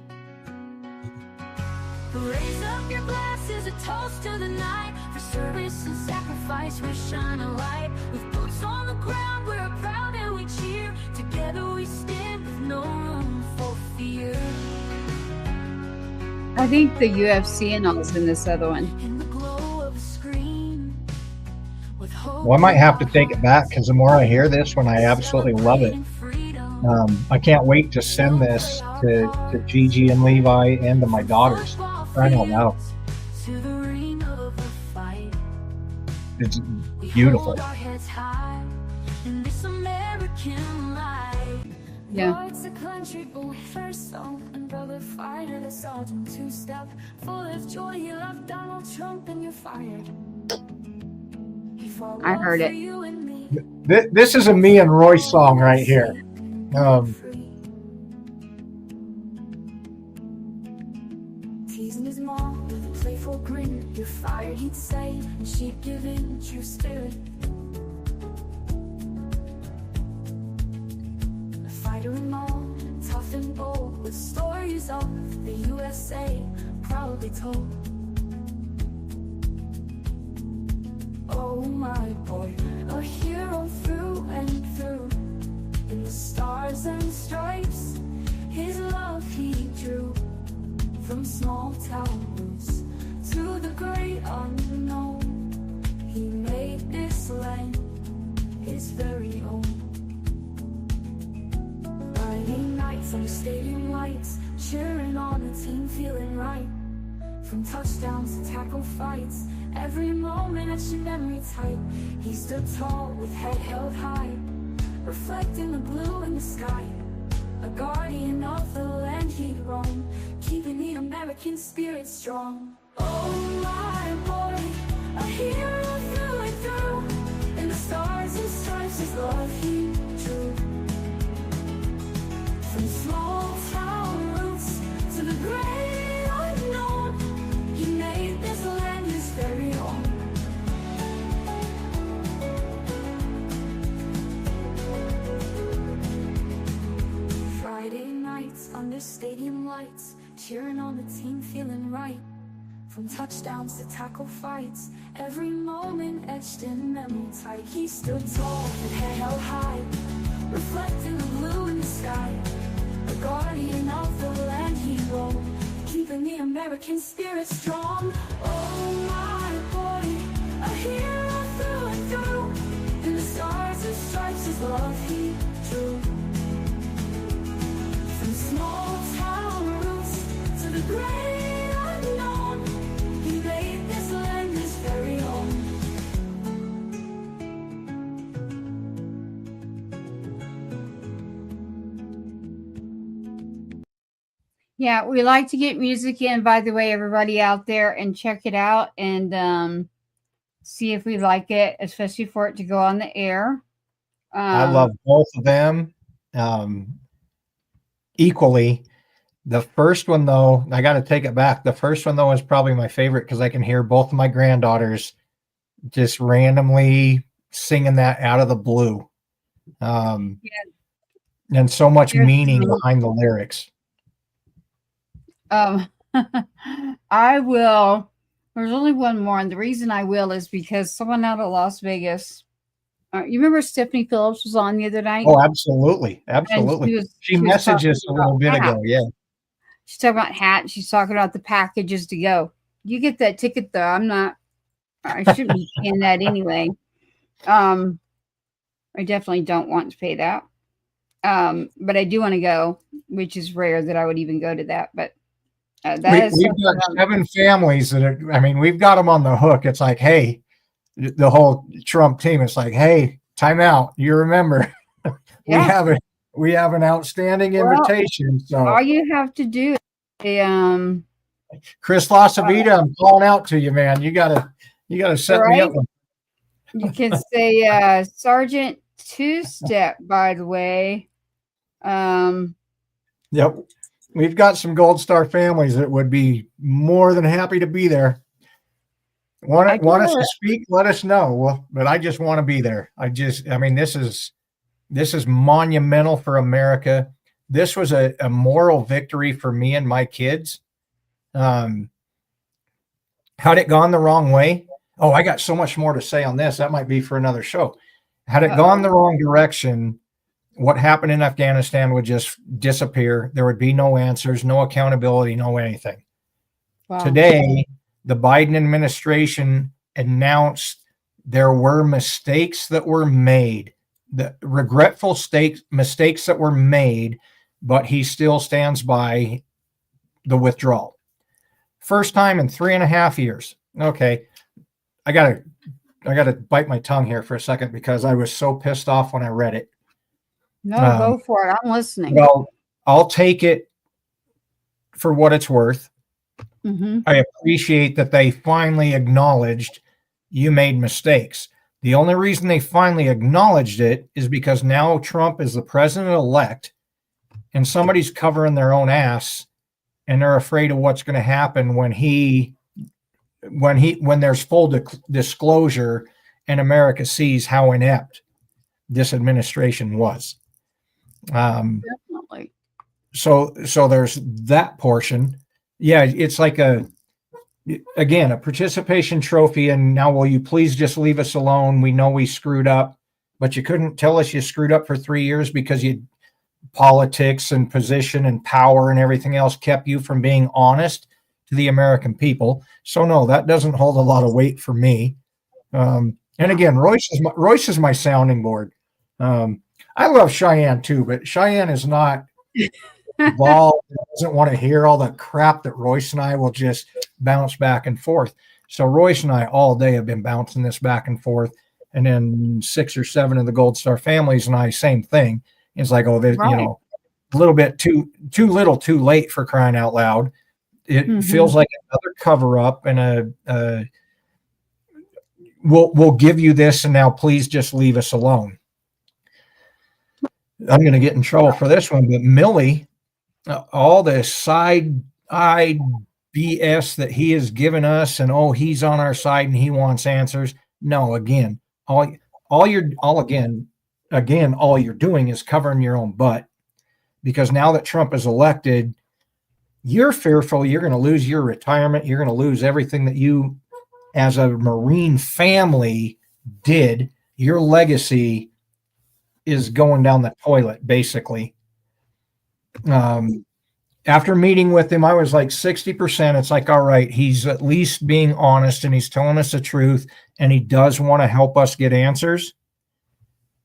Raise up your glasses, a toast to the night. For service and sacrifice, we shine a light. With boots on the ground, we're proud and we cheer. Together we stand with no room for fear. I think the UFC and all is in this other one. In the glow of a screen, with hope. Well, I might have to take it back, because the more I hear this one, I absolutely love it. I can't wait to send this to Gigi and Levi and to my daughters. crying out loud. To the ring of a fight. It's We beautiful. hold our heads high in this American life. Yeah. It's a country boy first song and brother fighter, the sergeant two-step. Full of joy, you love Donald Trump and you're fired. He fought I war heard for it. you and me. This is a me and Roy song right here. Teasing his mom with a playful grin. You're fired, he'd say, and she'd give in. True spirit. A fighter in all, tough and bold, with stories of the USA proudly told. Oh my boy, a hero through and through. In the stars and stripes, his love he drew. From small town roots to the great unknown, he made this land his very own. Friday nights under stadium lights, cheering on the team, feeling right. From touchdowns to tackle fights, every moment etched in memory tight. He stood tall with head held high, reflecting the blue in the sky. A guardian of the land he'd roam, keeping the American spirit strong. Oh my boy, a hero through and through. In the stars and stripes his love he drew. From small town roots to the great unknown, he made this land his very own. Friday nights under stadium lights, cheering on the team, feeling right. From touchdowns to tackle fights, every moment etched in memory tight. He stood tall and head held high, reflecting the blue in the sky. A guardian of the land he roamed, keeping the American spirit strong. Oh my boy, a hero through and through. In the stars and stripes his love he drew. From small town roots to the great unknown, he made this land his very own. Yeah, we like to get music in, by the way, everybody out there, and check it out and see if we like it, especially for it to go on the air. I love both of them equally. The first one, though, I got to take it back. The first one, though, is probably my favorite because I can hear both of my granddaughters just randomly singing that out of the blue. And so much meaning behind the lyrics. I will. There's only one more, and the reason I will is because someone out of Las Vegas. You remember Stephanie Phillips was on the other night? Oh, absolutely, absolutely. She messaged us a little bit ago. Yeah, she's talking about hats. She's talking about the packages to go. You get that ticket though. I'm not. I shouldn't be paying that anyway. I definitely don't want to pay that. But I do want to go, which is rare that I would even go to that. But we've got 7 families that are. I mean, we've got them on the hook. It's like, hey, the whole Trump team. It's like, hey, time out. You remember, Yeah. we have an outstanding invitation. So all you have to do is Chris Lasavita, I'm calling out to you, man. You gotta set me up. You can say Sergeant Two-Step, by the way. Yep. We've got some Gold Star families that would be more than happy to be there. Want us to speak? Let us know. Well, but I just want to be there. I mean, this is monumental for America. This was a moral victory for me and my kids. Had it gone the wrong way? Oh, I got so much more to say on this. That might be for another show. Had it gone the wrong direction, what happened in Afghanistan would just disappear. There would be no answers, no accountability, no anything. Wow. Today, the Biden administration announced there were mistakes that were made, the regretful mistakes that were made, but he still stands by the withdrawal. First time in 3.5 years. Okay. I gotta bite my tongue here for a second because I was so pissed off when I read it. No, go for it. I'm listening. Well, I'll take it for what it's worth. Mm-hmm. I appreciate that they finally acknowledged you made mistakes. The only reason they finally acknowledged it is because now Trump is the president-elect and somebody's covering their own ass and they're afraid of what's going to happen when there's full disclosure and America sees how inept this administration was. Definitely. So there's that portion. Yeah, it's like a participation trophy. And now, will you please just leave us alone? We know we screwed up, but you couldn't tell us you screwed up for 3 years because politics and position and power and everything else kept you from being honest to the American people. So no, that doesn't hold a lot of weight for me. And again, Royce is my sounding board. I love Cheyenne too, but Cheyenne is not involved, doesn't want to hear all the crap that Royce and I will just bounce back and forth. So Royce and I all day have been bouncing this back and forth. And then 6 or 7 of the Gold Star families and I, same thing. It's like, oh, Right. A little bit too little, too late, for crying out loud. It feels like another cover up and we'll give you this and now please just leave us alone. I'm going to get in trouble for this one, but Millie, all this side-eyed BS that he has given us, and he's on our side and he wants answers. No, again, all you're doing is covering your own butt, because now that Trump is elected, you're fearful you're going to lose your retirement. You're going to lose everything that you, as a Marine family, did. Your legacy is going down the toilet, basically. After meeting with him, I was like 60%. It's like, all right, he's at least being honest and he's telling us the truth and he does want to help us get answers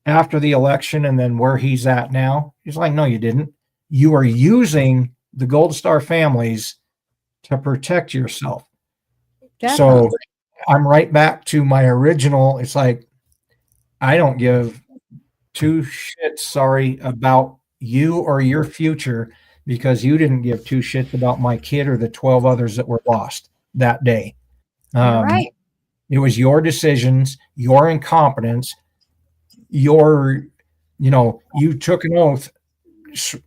after the election. And then where he's at now, he's like, no, you didn't. You are using the Gold Star families to protect yourself. Definitely. So I'm right back to my original. It's like, I don't give two shits, sorry, about you or your future, because you didn't give two shits about my kid or the 12 others that were lost that day. Right. It was your decisions, your incompetence, you took an oath,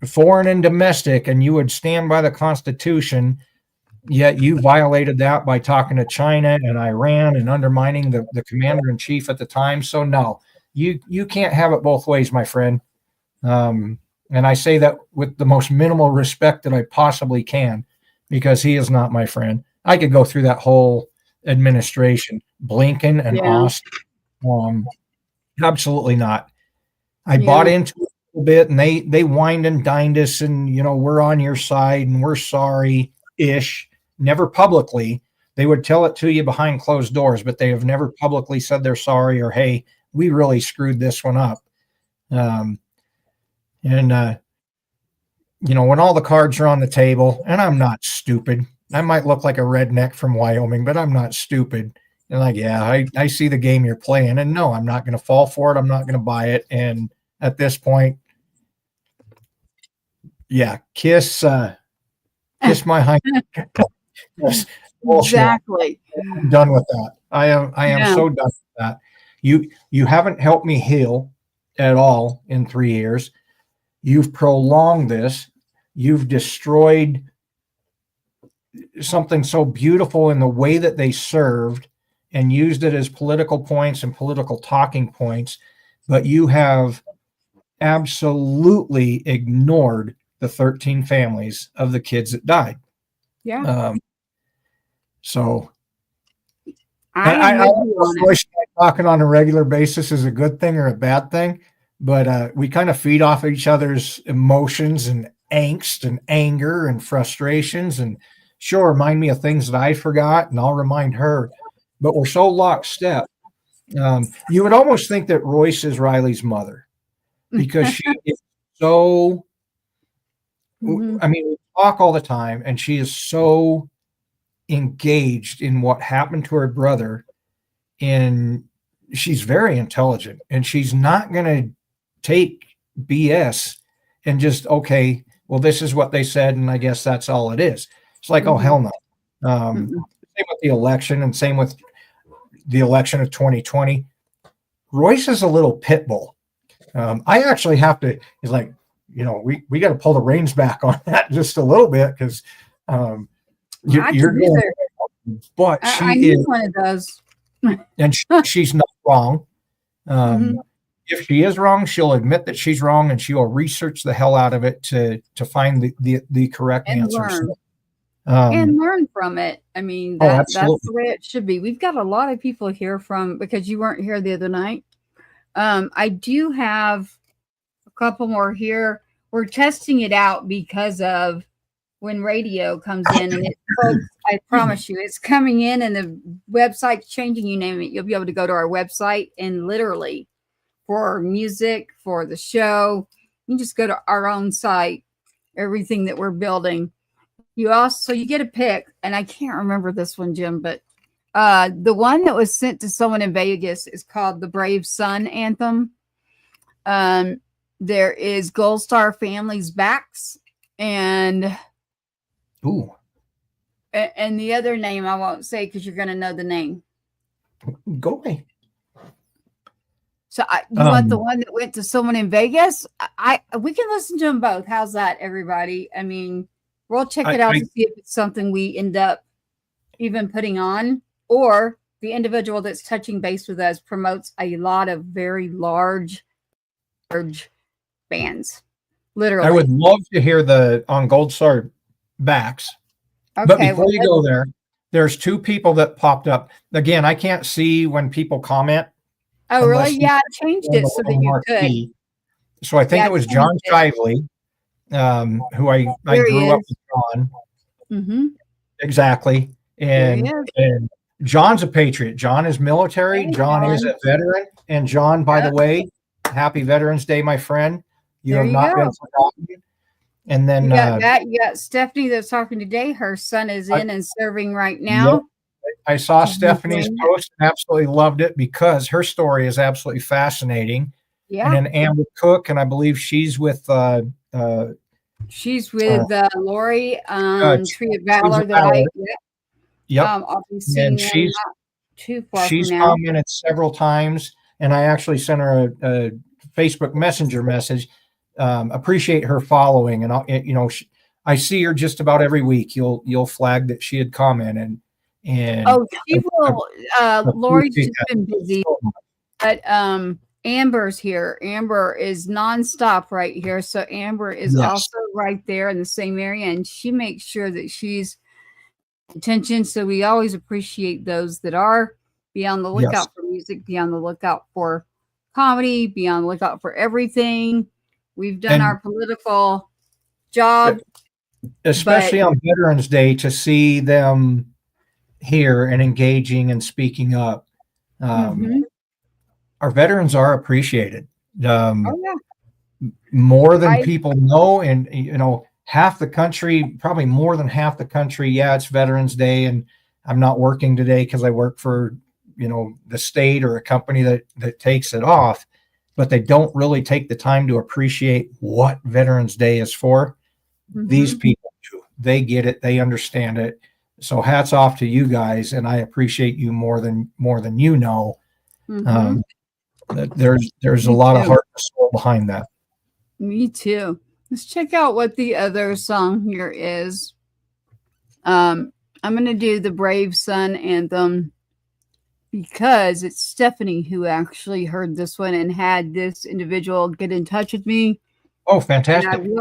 foreign and domestic, and you would stand by the Constitution, yet you violated that by talking to China and Iran and undermining the commander-in-chief at the time. So no, you can't have it both ways, my friend. And I say that with the most minimal respect that I possibly can, because he is not my friend. I could go through that whole administration, Blinken and Austin. Absolutely not. I bought into it a little bit, and they wined and dined us, and we're on your side and we're sorry-ish. Never publicly. They would tell it to you behind closed doors, but they have never publicly said they're sorry or, hey, we really screwed this one up. When all the cards are on the table, and I'm not stupid. I might look like a redneck from Wyoming, but I'm not stupid. And I see the game you're playing, and no, I'm not going to fall for it. I'm not going to buy it. And at this point, kiss my hind. Exactly. I'm done with that. I am so done with that. You haven't helped me heal at all in 3 years. You've prolonged this. You've destroyed something so beautiful in the way that they served and used it as political points and political talking points. But you have absolutely ignored the 13 families of the kids that died. Yeah. So I don't know if talking on a regular basis is a good thing or a bad thing, but we kind of feed off each other's emotions and angst and anger and frustrations, and she'll remind me of things that I forgot and I'll remind her, but we're so lockstep. You would almost think that Royce is Riley's mother, because she is so, I mean, we talk all the time, and she is so engaged in what happened to her brother. And she's very intelligent, and she's not going to take BS and just, okay, well, this is what they said, and I guess that's all it is. It's like, oh, hell no. Same with the election, and same with the election of 2020. Royce is a little pit bull. I actually have to, he's like, we got to pull the reins back on that just a little bit, because you're going, but I she need is one of those. and she's not wrong. If she is wrong, she'll admit that she's wrong, and she will research the hell out of it to find the correct And answers. learn. And learn from it. I mean, that's the way it should be. We've got a lot of people here because you weren't here the other night. I do have a couple more here. We're testing it out because of when radio comes in, and folks, I promise you, it's coming in, and the website's changing. You name it, you'll be able to go to our website, and literally for music, for the show, you just go to our own site, everything that we're building. You get a pick, and I can't remember this one, Jim, but the one that was sent to someone in Vegas is called the Brave Son Anthem. There is Gold Star Family's Backs, and the other name I won't say because you're going to know the name. Go away. So you want the one that went to someone in Vegas? We can listen to them both. How's that, everybody? I mean, we'll check it out to see if it's something we end up even putting on, or the individual that's touching base with us promotes a lot of very large bands. Literally. I would love to hear on Gold Star Backs. Okay, but before you go there, there's two people that popped up. Again, I can't see when people comment. Oh, really? Yeah, I changed it so that you could. So I think it was John Shively, who I grew up with John. Mm-hmm. Exactly. And John's a patriot. John is military. Hey, John is a veteran. And John, by the way, happy Veterans Day, my friend. You have not been forgotten. And then you got Stephanie that's talking today. Her son is in and serving right now. Yep. I saw Stephanie's post and absolutely loved it because her story is absolutely fascinating. Yeah. And then Amber Cook, and I believe she's with Lori Tree of Valor. I'll be seeing she's not too far she's from now. commented several times, and I actually sent her a Facebook Messenger message. Appreciate her following, and I see her just about every week. You'll flag that she had commented, and she will. Lori's just been busy, but Amber's here. Amber is nonstop right here, so Amber is also right there in the same area, and she makes sure that she's attention. So we always appreciate those that are. Be on the lookout for music. Be on the lookout for comedy. Be on the lookout for everything. We've done our political job. Especially on Veterans Day, to see them here and engaging and speaking up. Our veterans are appreciated. More than people know. And, half the country, probably more than half the country, it's Veterans Day, and I'm not working today because I work for, the state or a company that takes it off. But they don't really take the time to appreciate what Veterans Day is for. These people do. They get it. They understand it. So hats off to you guys, and I appreciate you more than you know. There's a lot of heart and soul behind that. Me too. Let's check out what the other song here is. I'm going to do the Brave Son Anthem, because it's Stephanie who actually heard this one and had this individual get in touch with me. Oh, fantastic. And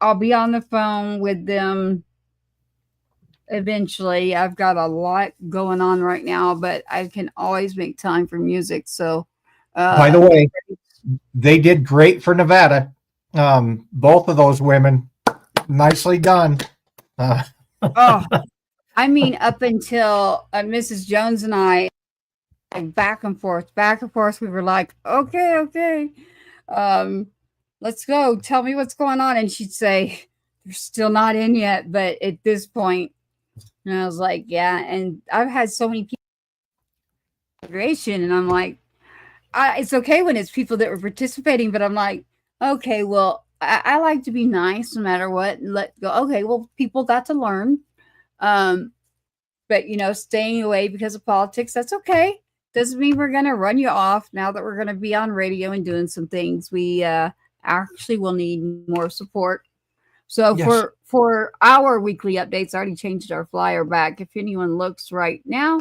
I'll be on the phone with them eventually. I've got a lot going on right now, but I can always make time for music. So, by the way, they did great for Nevada. Both of those women, nicely done. I mean, up until Mrs. Jones and I, back and forth, we were like, okay, let's go. Tell me what's going on. And she'd say, they're still not in yet. But at this point, And I was like, yeah. And I've had so many people and I'm like, it's okay when it's people that were participating, but I'm like, okay, well, I like to be nice no matter what and let go. Okay, well, people got to learn. Um, but staying away because of politics, that's okay. Doesn't mean we're going to run you off now that we're going to be on radio and doing some things. We actually will need more support. So Yes. for our weekly updates, I already changed our flyer back. If anyone looks right now,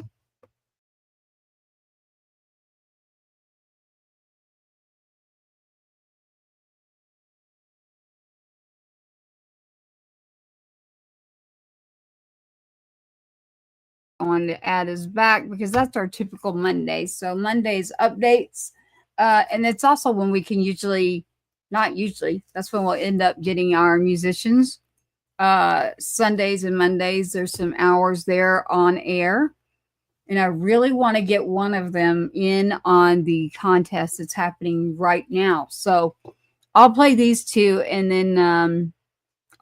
I wanted to add is back because that's our typical Monday. So Monday's updates, and it's also when we can not usually, that's when we'll end up getting our musicians. Sundays and Mondays, there's some hours there on air. And I really want to get one of them in on the contest that's happening right now. So I'll play these two and then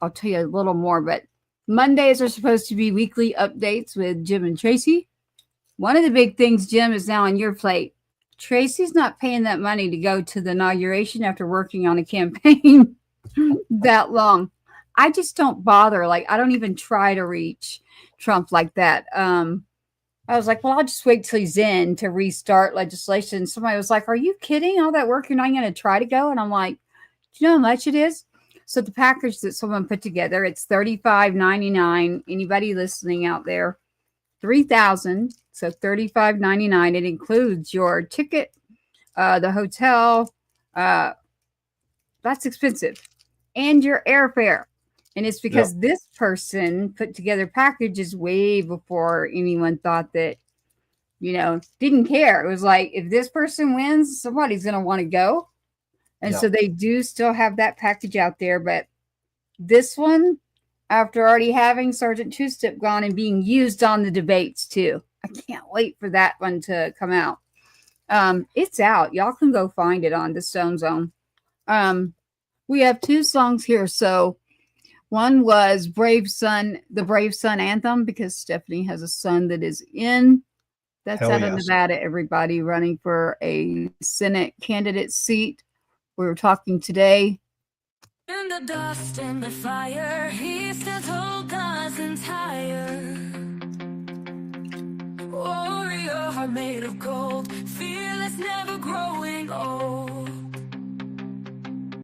I'll tell you a little more. But Mondays are supposed to be weekly updates with Jim and Tracy. One of the big things, Jim, is now on your plate. Tracy's not paying that money to go to the inauguration after working on a campaign that long. I just don't bother. Like, I don't even try to reach Trump like that. I was like, well, I'll just wait till he's in to restart legislation. Somebody was like, are you kidding? All that work, you're not going to try to go? And I'm like, do you know how much it is? So the package that someone put together, it's $35.99. Anybody listening out there, $3,000. So $35.99. It includes your ticket, the hotel. That's expensive, and your airfare. And it's because this person put together packages way before anyone thought that, didn't care. It was like, if this person wins, somebody's going to want to go. And so they do still have that package out there. But this one, after already having Sergeant Two-Step gone and being used on the debates too, I can't wait for that one to come out. It's out. Y'all can go find it on the Stone Zone. We have two songs here. So one was the Brave Son anthem, because Stephanie has a son that is in. That's out of Nevada, everybody, running for a Senate candidate seat. We were talking today. In the dust and the fire, he stands whole, doesn't tire. Warrior heart made of gold, fearless, never growing old.